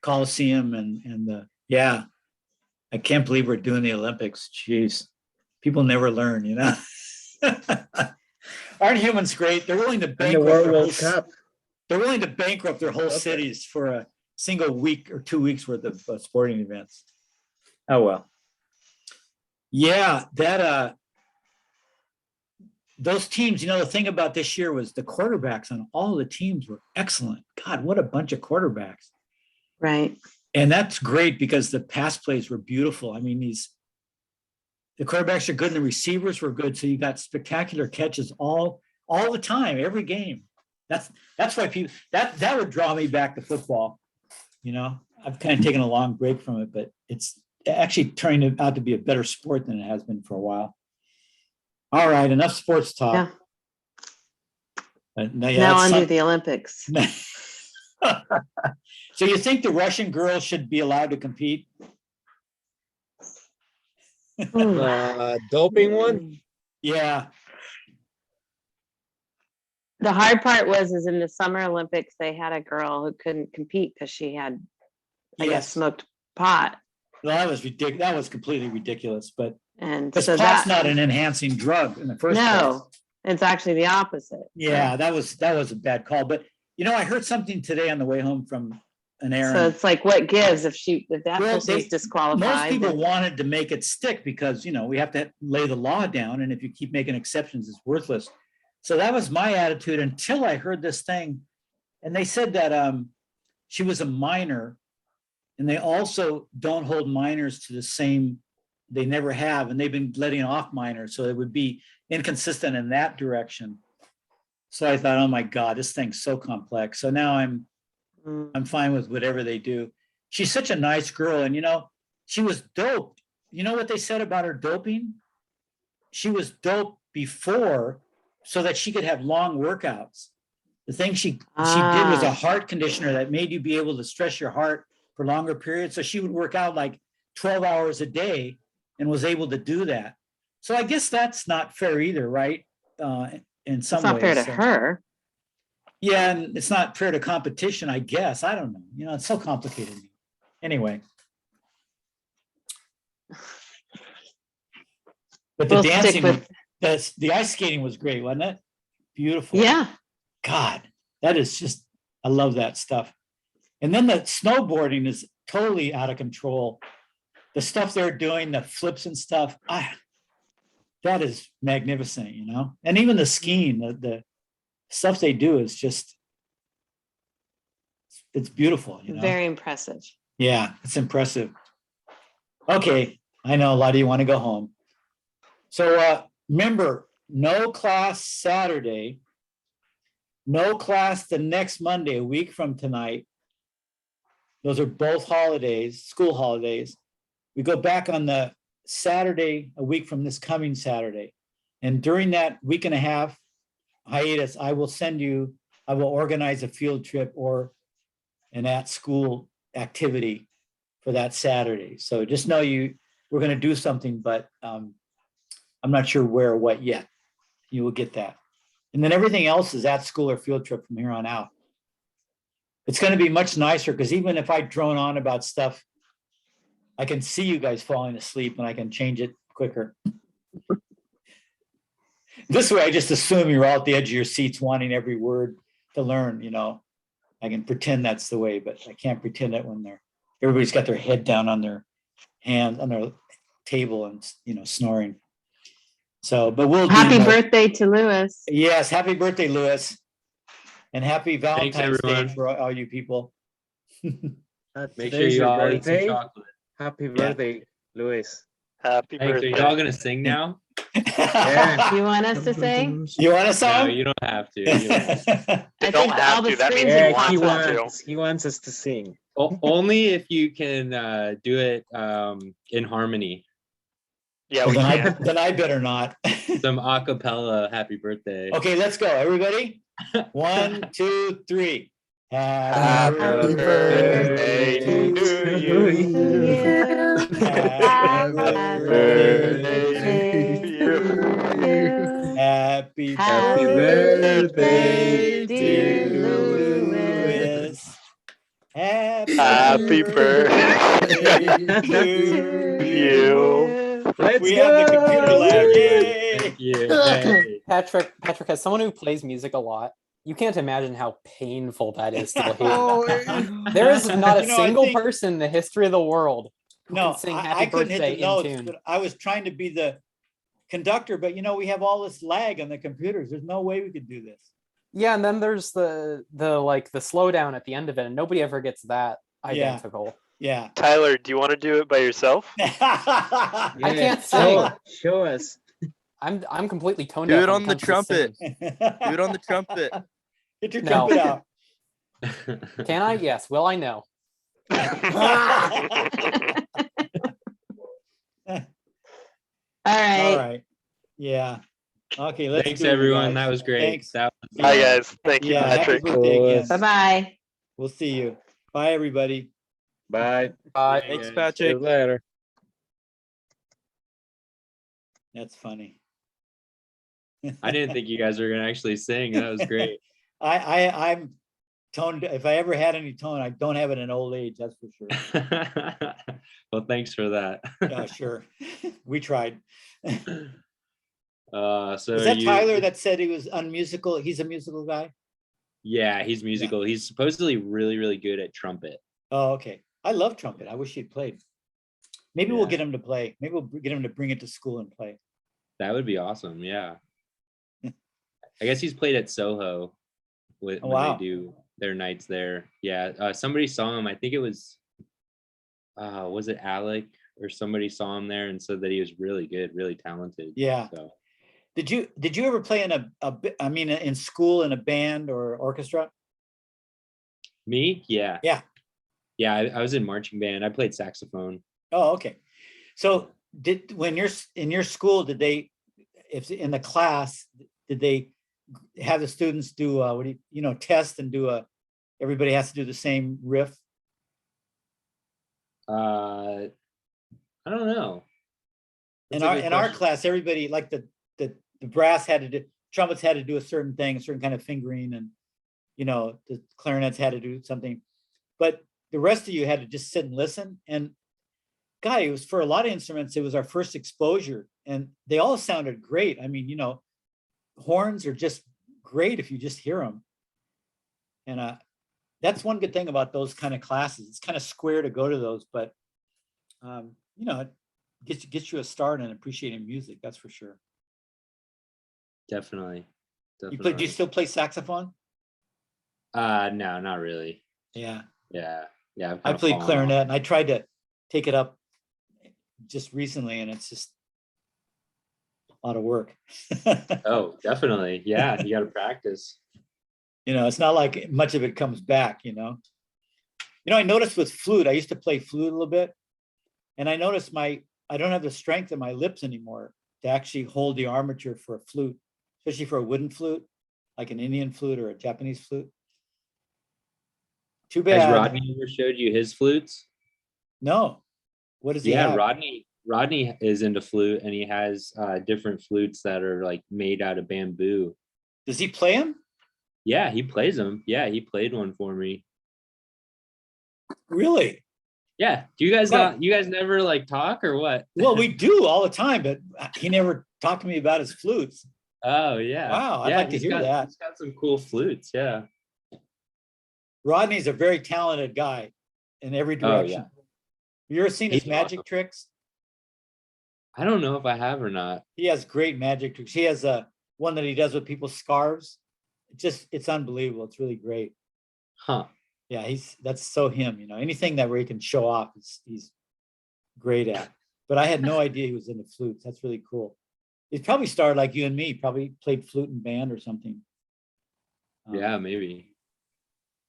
Coliseum and yeah. I can't believe we're doing the Olympics. Jeez. People never learn, Aren't humans great? They're willing to And the bankrupt World Cup. They're willing to bankrupt their whole cities for a single week or 2 weeks worth of sporting events. Oh, well. Yeah, those teams, the thing about this year was the quarterbacks on all the teams were excellent. God, what a bunch of quarterbacks. Right. And that's great because the pass plays were beautiful. I mean, the quarterbacks are good and the receivers were good. So you got spectacular catches all the time, every game. That's why people that would draw me back to football. I've kind of taken a long break from it, but it's actually turning out to be a better sport than it has been for a while. All right, enough sports talk. Yeah. Yeah, Now that's on to some- the Olympics. So you think the Russian girls should be allowed to compete? Doping one? Yeah, The hard part is in the Summer Olympics, they had a girl who couldn't compete because she had, I guess, yes. smoked pot. Well, that was ridiculous. That was completely ridiculous, but And because so pot's that, not an enhancing drug in the first place. no, it's actually the opposite. Yeah, that was a bad call. But I heard something today on the way home from an So errand. it's like, what gives if that Well, person is most disqualified? people then- wanted to make it stick because, we have to lay the law down, and if you keep making exceptions, it's worthless. So that was my attitude until I heard this thing. And they said that she was a minor, and they also don't hold minors to the same, they never have, and they've been letting off minors, so it would be inconsistent in that direction. So I thought, oh my God, this thing's so complex. So now I'm fine with whatever they do. She's such a nice girl, and she was doped. You know what they said about her doping? She was doped before so that she could have long workouts. The thing she did was a heart conditioner that made you be able to stress your heart for longer periods. So she would work out like 12 hours a day and was able to do that. So I guess that's not fair either, right? In some It's not fair ways. to So- her. Yeah, and it's not fair to competition, I guess. I don't know. It's so complicated. Anyway. But the We'll stick dancing, with- the ice skating was great, wasn't it? Beautiful. Yeah. God, that is just, I love that stuff. And then the snowboarding is totally out of control. The stuff they're doing, the flips and stuff, that is magnificent, And even the skiing, the stuff they do is just, it's beautiful, Very impressive. Yeah, it's impressive. Okay, I know a lot of you want to go home. So remember, no class Saturday, no class the next Monday, a week from tonight. Those are both holidays, school holidays. We go back on the Saturday, a week from this coming Saturday. And during that week and a half hiatus, I will organize a field trip or an at-school activity for that Saturday. So just know we're going to do something, but I'm not sure where or what yet. You will get that. And then everything else is at school or field trip from here on out. It's going to be much nicer because even if I drone on about stuff, I can see you guys falling asleep and I can change it quicker. This way, I just assume you're all at the edge of your seats wanting every word to learn, I can pretend that's the way, but I can't pretend it when everybody's got their head down on their hand, on their table and, snoring. So, but we'll Happy birthday to Lewis. Yes, happy birthday, Lewis. And happy Valentine's Day everyone. for all you people. Make sure you all eat some chocolate. Happy birthday, Luis. Happy Thanks. Are birthday. you all gonna sing now? Yeah. You want us to sing? You want a No, song? you don't have to. You don't have to. I don't think have all the to. That means screens he are Yeah, wants us to. he wants us to sing. Only if you can do it in harmony. Yeah, Well, we then, can. then I better not. Some acapella happy birthday. Okay, let's go. Everybody. 1, 2, 3. Happy birthday to you. Happy birthday to you. Happy Happy birthday, birthday, dear dear Lewis. Happy birthday to you. Let's We have the computer lab. Yay! Thank you. Hey. Patrick, as someone who plays music a lot, you can't imagine how painful that is to hear. Oh, There is not a You know, I single think- person in the history of the world who No, can sing I Happy couldn't hit Birthday the notes, in tune. but I was trying to be the conductor, but we have all this lag on the computers. There's no way we could do this. Yeah, and then there's the slowdown at the end of it, and nobody ever gets that identical. Yeah. Tyler, do you want to do it by yourself? I can't show, sing. show us. I'm completely tone Do deaf it when on the comes to trumpet. singing. Do it on the trumpet. Get your No. trumpet out. Can I? Yes. Will I? No. All All right. right. Yeah. Okay, let's Thanks, do it, you everyone. guys. That was great. Thanks. That was Bye, fun. guys. Thank you, Yeah, happy Patrick. birthday again. Bye-bye. We'll see you. Bye, everybody. Bye. Bye, Thanks, guys. See you Patrick. later. That's funny. I didn't think you guys were gonna actually sing. That was great. I'm toned. If I ever had any tone, I don't have it in old age. That's for sure. Well, thanks for that. Yeah, sure. We tried. So Was that you, Tyler that said he was unmusical? He's a musical guy? yeah, he's musical. He's supposedly really, really good at trumpet. Oh, okay. I love trumpet. I wish he'd played. Maybe we'll Yeah. get him to play. Maybe we'll get him to bring it to school and play. That would be awesome. Yeah. I guess he's played at Soho when Wow. they do their nights there. Yeah. Somebody saw him. I think it was it Alec or somebody saw him there and said that he was really good, really talented. Yeah. So Did you ever play in in school in a band or orchestra? me? Yeah. Yeah. Yeah. I was in marching band. I played saxophone. Oh, okay. So when you're in your school, did they, if in the class, did they have the students do test and everybody has to do the same riff? I don't know. In That's a our good in our question. class, everybody like the brass had to do, trumpets had to do a certain thing, a certain kind of fingering, and the clarinets had to do something, but the rest of you had to just sit and listen. And God, it was for a lot of instruments, it was our first exposure, and they all sounded great. I mean, horns are just great if you just hear them. And that's one good thing about those kind of classes. It's kind of square to go to those, but it gets you a start in appreciating music. That's for sure. Definitely. Do you Definitely. still play saxophone? No, not really. Yeah, Yeah. Yeah. I've I kinda played fallen off. clarinet, and I tried to take it up just recently, and it's just a lot of work. Oh, definitely. Yeah. You got to practice. It's not like much of it comes back. I noticed with flute, I used to play flute a little bit, and I noticed I don't have the strength in my lips anymore to actually hold the armature for a flute, especially for a wooden flute, like an Indian flute or a Japanese flute. Too Has bad. Rodney ever showed you his flutes? No. What does he Yeah, have? Rodney is into flute, and he has different flutes that are like made out of bamboo. Does he play them? Yeah, he plays them. Yeah, he played one for me. Really? Yeah. Do you guys Right. not? You guys never like talk or what? Well, we do all the time, but he never talked to me about his flutes. Oh yeah. Wow, I'd Yeah, like to he's hear got- that. He's got some cool flutes. Yeah. Rodney's a very talented guy in every Oh, direction. You ever seen his He's magic awesome. tricks? I don't know if I have or not. He has great magic tricks. He has one that he does with people's scarves. It's unbelievable. It's really great. Huh. Yeah, that's so him. Anything that where he can show off, he's great at. But I had no idea he was into flutes. That's really cool. He probably started like you and me. Probably played flute in band or something. Yeah, maybe.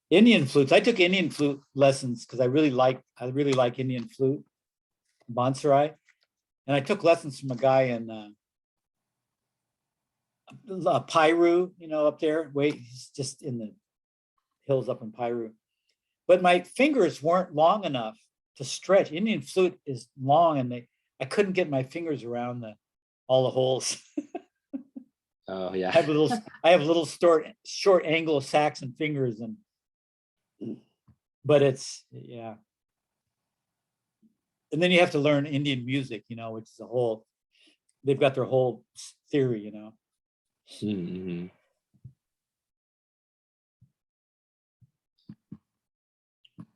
Indian flutes. I took Indian flute lessons because I really like Indian flute, Bonsai, and I took lessons from a guy in Piru, up there. Wait, he's just in the hills up in Piru. But my fingers weren't long enough to stretch. Indian flute is long, and I couldn't get my fingers around all the holes. Oh yeah. I have little short Anglo-Saxon fingers, but it's yeah. And then you have to learn Indian music, which is they've got their whole theory, Mm-hmm.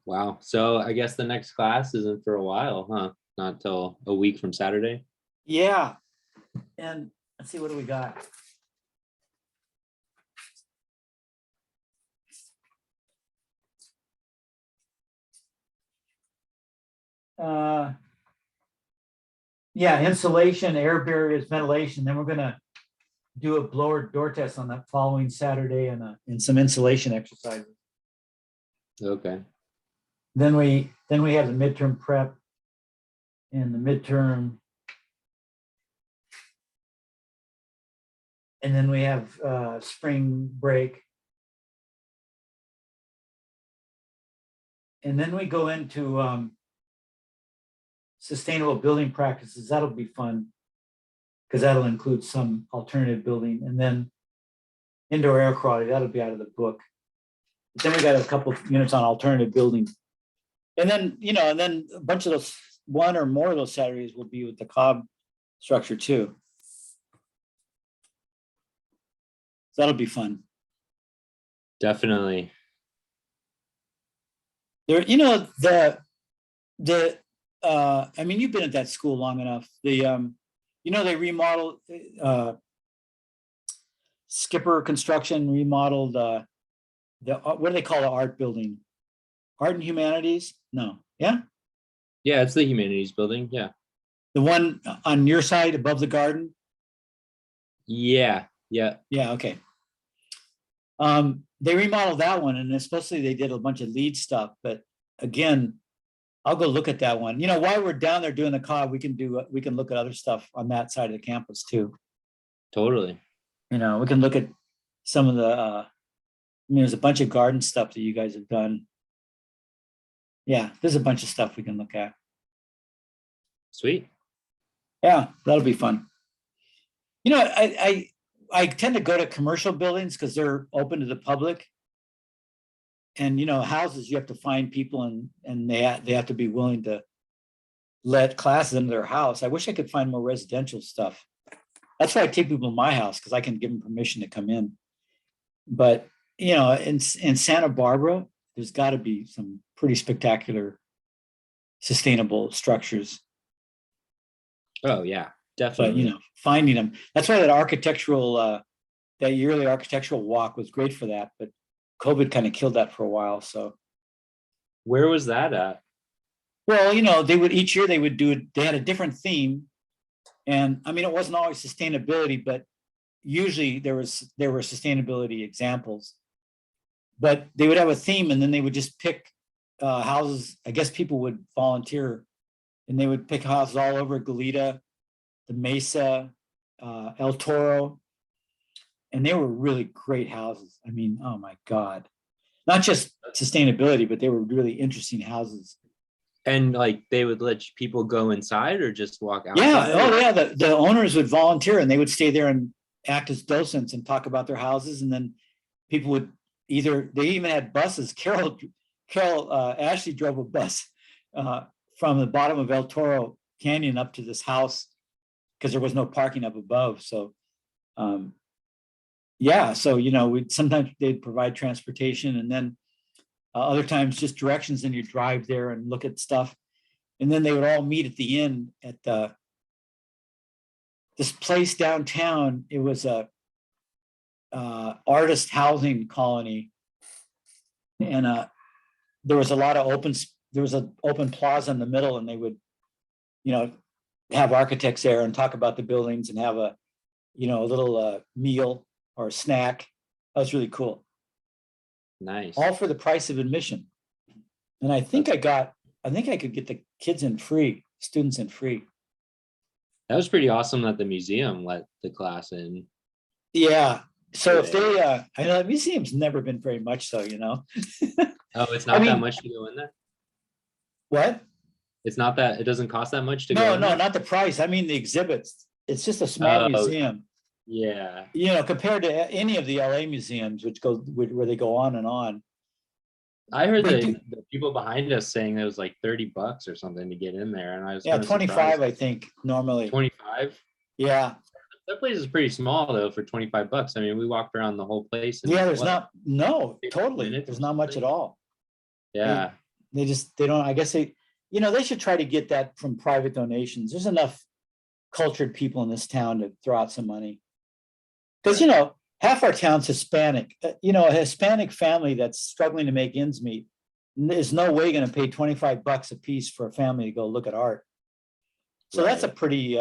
Wow. So I guess the next class isn't for a while, huh? Not till a week from Saturday. Yeah. And let's see, what do we got? Yeah, insulation, air barriers, ventilation. Then we're gonna do a blower door test on that following Saturday and some insulation exercises. Okay. Then we have the midterm prep and the midterm. And then we have spring break. And then we go into sustainable building practices. That'll be fun because that'll include some alternative building. And then indoor air quality, that'll be out of the book. But then we got a couple of units on alternative building. And then, and then a bunch of those, one or more of those Saturdays will be with the Cobb structure too. So that'll be fun. Definitely. There, I mean, you've been at that school long enough. They remodeled, Skipper Construction remodeled what do they call the art building? Art and Humanities? No, yeah? Yeah, it's the humanities building. Yeah. The one on your side above the garden? Yeah. Yeah. Yeah, okay. They remodeled that one, and especially they did a bunch of lead stuff, but again, I'll go look at that one. While we're down there doing the Cobb, we can look at other stuff on that side of the campus too. Totally. We can look at some of the there's a bunch of garden stuff that you guys have done. Yeah, there's a bunch of stuff we can look at. Sweet. Yeah, that'll be fun. I tend to go to commercial buildings because they're open to the public. And houses, you have to find people and they have to be willing to let classes into their house. I wish I could find more residential stuff. That's why I take people to my house, because I can give them permission to come in. But in Santa Barbara, there's got to be some pretty spectacular sustainable structures. Oh yeah, definitely. But finding them. That's why that yearly architectural walk was great for that. But COVID kind of killed that for a while. So where was that at? Well, each year they would do it. They had a different theme. And I mean, it wasn't always sustainability, but usually there were sustainability examples. But they would have a theme, and then they would just pick houses. I guess people would volunteer, and they would pick houses all over Goleta, the Mesa, El Toro. And they were really great houses. I mean, oh my God. Not just sustainability, but they were really interesting houses. And like they would let people go inside or just walk outside? Yeah. Oh yeah. The owners would volunteer and they would stay there and act as docents and talk about their houses. And then people would they even had buses. Carol Ashley drove a bus from the bottom of El Toro Canyon up to this house because there was no parking up above. So, yeah. So, sometimes they'd provide transportation, and then other times just directions, and you drive there and look at stuff. And then they would all meet at the end at this place downtown. It was a artist housing colony, and there was a lot of there was an open plaza in the middle, and they would, have architects there and talk about the buildings and have a little meal or a snack. That was really cool. Nice. All for the price of admission. And I think I could get the kids in free, students in free. That was pretty awesome that the museum let the class in. Yeah. So if they, I know the museum's never been very much so, Oh, it's not that much to go in there? What? It's not that, it doesn't cost that much to go No, in no, there? not the price. I mean, the exhibits. It's just a small museum. Yeah. Compared to any of the LA museums, where they go on and on. I heard the people behind us saying it was like $30 or something to get in there, and I was 25, I think, normally. 25. Yeah. That place is pretty small though for $25. I mean, we walked around the whole place. Yeah, there's totally. There's not much at all. Yeah. They don't. I guess they should try to get that from private donations. There's enough cultured people in this town to throw out some money. Because, half our town's Hispanic. A Hispanic family that's struggling to make ends meet is no way going to pay $25 a piece for a family to go look at art. So that's a pretty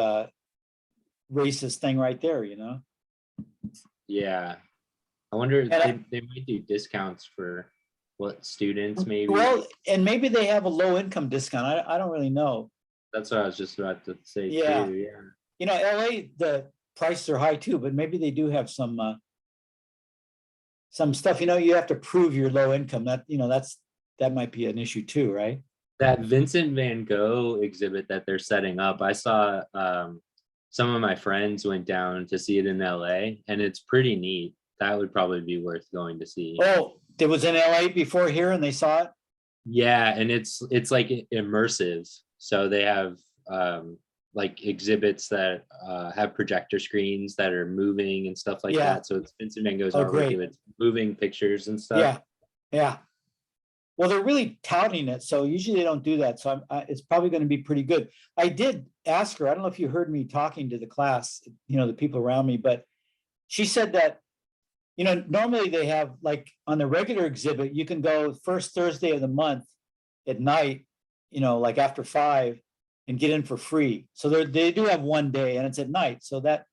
racist thing right there, Yeah. I wonder if they might do discounts for what students maybe? Well, and maybe they have a low income discount. I don't really know. That's what I was just about to say Yeah. too, yeah. You know, LA, the prices are high too, but maybe they do have some stuff, you know, you have to prove your low income. That, you know, that might be an issue too, right? That Vincent van Gogh exhibit that they're setting up, I saw some of my friends went down to see it in LA, and it's pretty neat. That would probably be worth going to see. Oh, it was in LA before here and they saw it? Yeah, and it's like immersive. So they have like exhibits that have projector screens that are moving and stuff like Yeah. that. So it's Vincent van Gogh's Oh, artwork, great. it's moving pictures and stuff. Yeah, yeah. Well, they're really touting it, so usually they don't do that. So it's probably going to be pretty good. I did ask her, I don't know if you heard me talking to the class, you know, the people around me, but she said that, you know, normally they have, like, on the regular exhibit, you can go first Thursday of the month at night, you know, like after 5, and get in for free. So they do have one day and it's at night. So that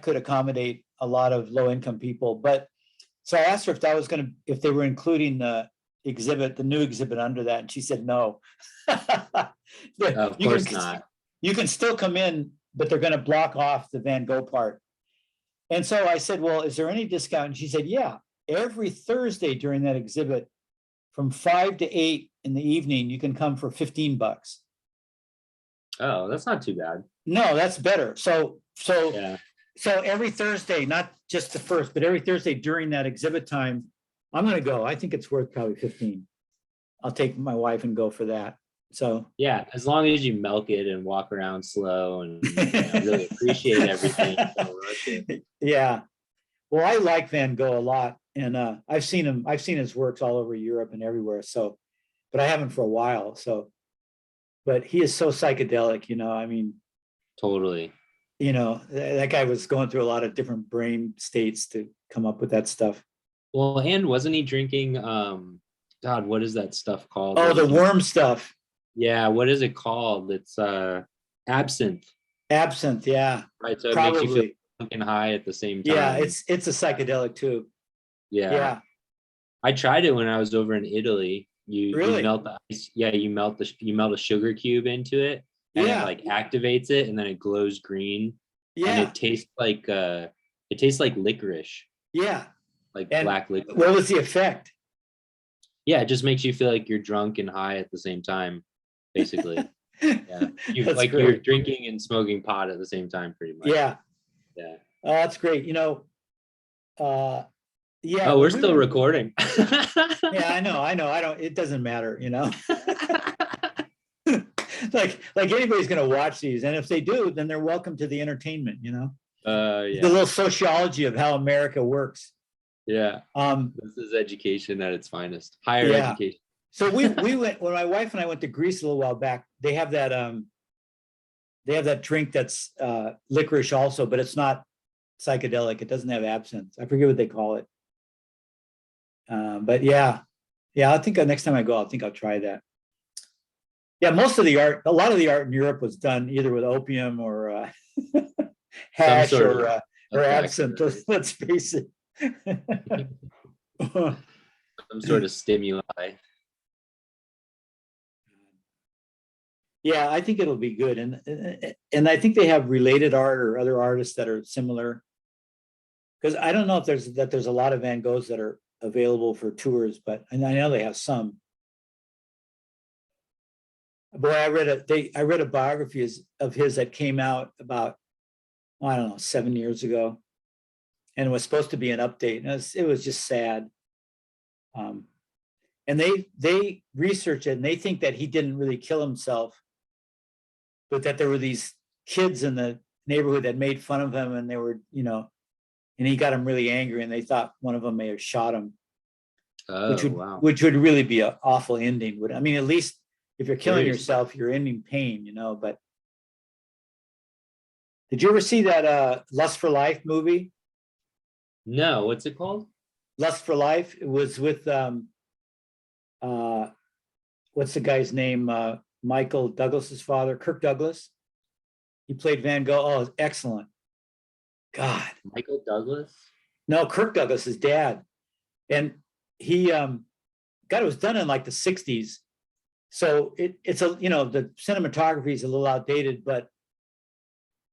could accommodate a lot of low income people. But so I asked her if that was going to, if they were including the exhibit, the new exhibit under that, and she said no. Of course not. You can still come in, but they're going to block off the Van Gogh part. And so I said, well, is there any discount? And she said, yeah, every Thursday during that exhibit from 5 to 8 in the evening, you can come for $15. Oh, that's not too bad. No, that's better. So Yeah. every Thursday, not just the first, but every Thursday during that exhibit time, I'm going to go. I think it's worth probably 15. I'll take my wife and go for that. So Yeah, as long as you milk it and walk around slow and really appreciate everything. Don't rush it. yeah. Well, I like Van Gogh a lot, and I've seen his works all over Europe and everywhere. So, but I haven't for a while. So, but he is so psychedelic, you know. I mean, Totally. you know, that guy was going through a lot of different brain states to come up with that stuff. Well, and wasn't he drinking God, what is that stuff called? Oh, the worm stuff. Yeah, what is it called? It's absinthe. Absinthe, yeah. Right. So it makes you feel Probably. fucking high at the same time. Yeah, it's a psychedelic too. Yeah. Yeah. I tried it when I was over in Italy. You Really? melt the ice. Yeah, you melt a sugar cube into it, and Yeah. it like activates it, and then it glows green. And Yeah. it tastes like licorice, Yeah. like And black licorice. what was the effect? Yeah, it just makes you feel like you're drunk and high at the same time, basically. Yeah. That's Like great. you're drinking and smoking pot at the same time, pretty much. Yeah. Yeah. Oh, that's great. You know, yeah. Oh, we're still recording. Yeah, I know. I don't, it doesn't matter, you know. like anybody's gonna watch these, and if they do, then they're welcome to the entertainment, you know. Yeah. The little sociology of how America works. Yeah. This is education at its finest. Higher Yeah. education. So we went, when my wife and I went to Greece a little while back, they have that drink that's licorice also, but it's not psychedelic. It doesn't have absinthe. I forget what they call it. But yeah, I think next time I go, I think I'll try that. Yeah, most of the art, a lot of the art in Europe was done either with opium or hash sort of or effect, absinthe. right? Let's face it. Some sort of stimuli. Yeah, I think it'll be good, and I think they have related art or other artists that are similar. Because I don't know if there's a lot of Van Goghs that are available for tours, but and I know they have some. Boy, I read a biography of his that came out about, I don't know, 7 years ago, and it was supposed to be an update, and it was just sad. And they researched it, and they think that he didn't really kill himself, but that there were these kids in the neighborhood that made fun of him, and they were, you know, and he got them really angry, and they thought one of them may have shot him. Oh, Which would really be an awful ending. I mean, at least if you're killing Seriously. yourself, you're ending pain, you know. But did you ever see that Lust for Life movie? No, what's it called? Lust for Life. It was with what's the guy's name? Michael Douglas's father, Kirk Douglas. He played Van Gogh. Oh, excellent. God. Michael Douglas? No, Kirk Douglas, his dad. And he God, it was done in like the 60s. So it's a, the cinematography is a little outdated, but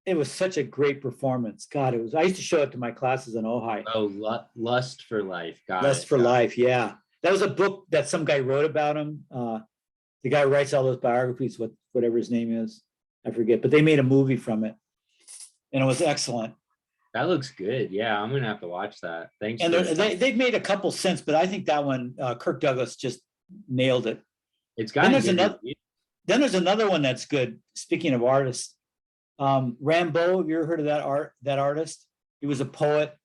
it was such a great performance. God, I used to show it to my classes in Ojai. Oh, Lust for Life. Got Lust it. for Life, yeah. That was a book that some guy wrote about him. The guy who writes all those biographies, whatever his name is, I forget, but they made a movie from it, and it was excellent. That looks good. Yeah, I'm gonna have to watch that. Thanks. And for they've made a couple since, but I think that one, Kirk Douglas just nailed it. It's Then got there's another one that's good. Speaking of artists, Rimbaud. Have you ever heard of that artist? He was a poet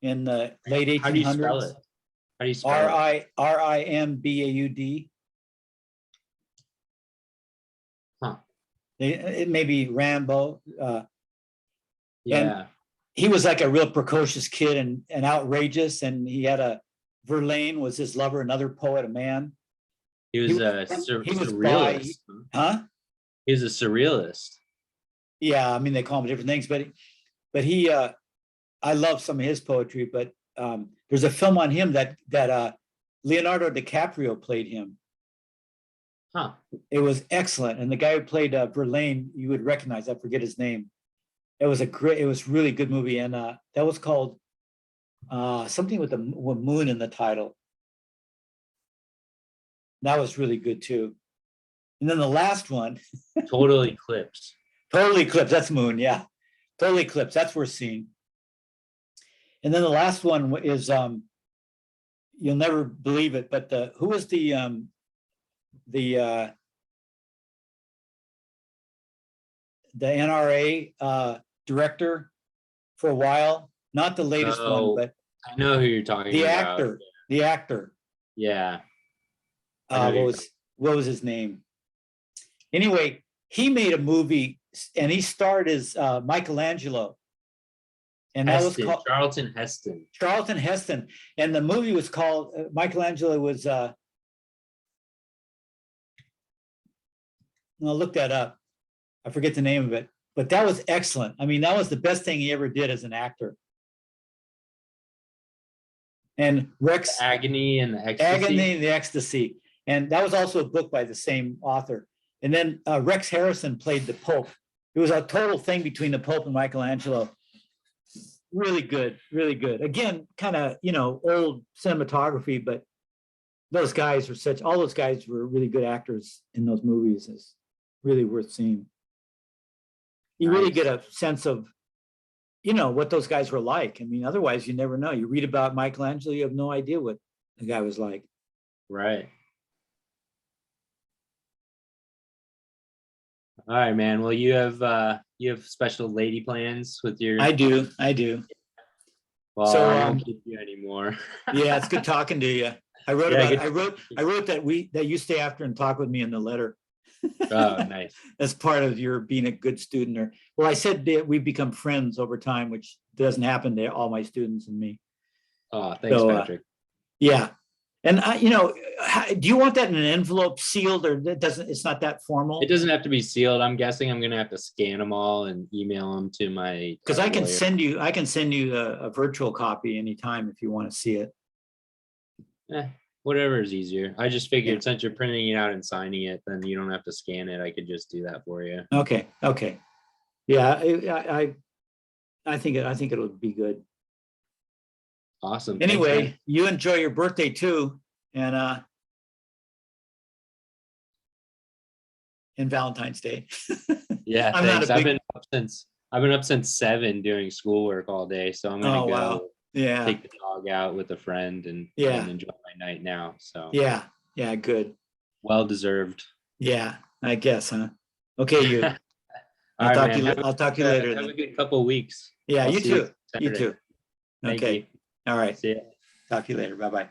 in the late 1800s. How do you spell it? How do you spell it? Rimbaud. Huh. It may be Rambo. Yeah. He was like a real precocious kid and outrageous. And he had Verlaine was his lover, another poet, a man. He was a surrealist. Huh? He was a surrealist. Yeah, I mean they call him different things, but he I love some of his poetry. But there's a film on him that Leonardo DiCaprio played him. Huh. It was excellent, and the guy who played Verlaine, you would recognize. I forget his name. It was really good movie, and that was called something with moon in the title. That was really good too. And then the last one, Total Eclipse. Total Eclipse. That's Moon, yeah. Total Eclipse. That's worth seeing. And then the last one is you'll never believe it, but who was the NRA director for a while? Not the latest one, but I know who you're talking about. The actor. Yeah. What was his name? Anyway, he made a movie and he starred as Michelangelo. And that was called Charlton Heston. Charlton Heston. And the movie was called Michelangelo was I'll look that up. I forget the name of it, but that was excellent. I mean, that was the best thing he ever did as an actor. And Rex Agony and the Ecstasy. Agony and the Ecstasy. And that was also a book by the same author. And then Rex Harrison played the Pope. It was a total thing between the Pope and Michelangelo. Really good, really good. Again, kind of, old cinematography, but all those guys were really good actors in those movies. It's really worth seeing. You really get a sense of, what those guys were like. I mean, otherwise you never know. You read about Michelangelo, you have no idea what the guy was like. Right. All right, man. Well, you have special lady plans with your. I do. Well, So, I won't keep you anymore. Yeah, it's good talking to you. I wrote that you stay after and talk with me in the letter. Oh, nice. As part of your being a good student. Well, I said that we become friends over time, which doesn't happen to all my students and me. Oh, thanks, Patrick. Yeah. And do you want that in an envelope sealed, or it's not that formal? It doesn't have to be sealed. I'm guessing I'm gonna have to scan them all and email them to my. Because I can send you a virtual copy anytime if you want to see it. Whatever is easier. I just figured since you're printing it out and signing it, then you don't have to scan it. I could just do that for you. Okay. Yeah, I think it would be good. Awesome. Anyway, thanks, you enjoy your birthday too, and Valentine's Day. Yeah, thanks. I've been up since 7 doing schoolwork all day, so I'm gonna go take the dog out with a friend and enjoy my night now. So yeah, good. Well deserved. Yeah, I guess, huh? Okay, I'll talk to you later. Have a good couple of weeks. Yeah, I'll you see too. You Saturday. too. Thank Okay. you. All right. See ya. Talk to you later. Bye-bye.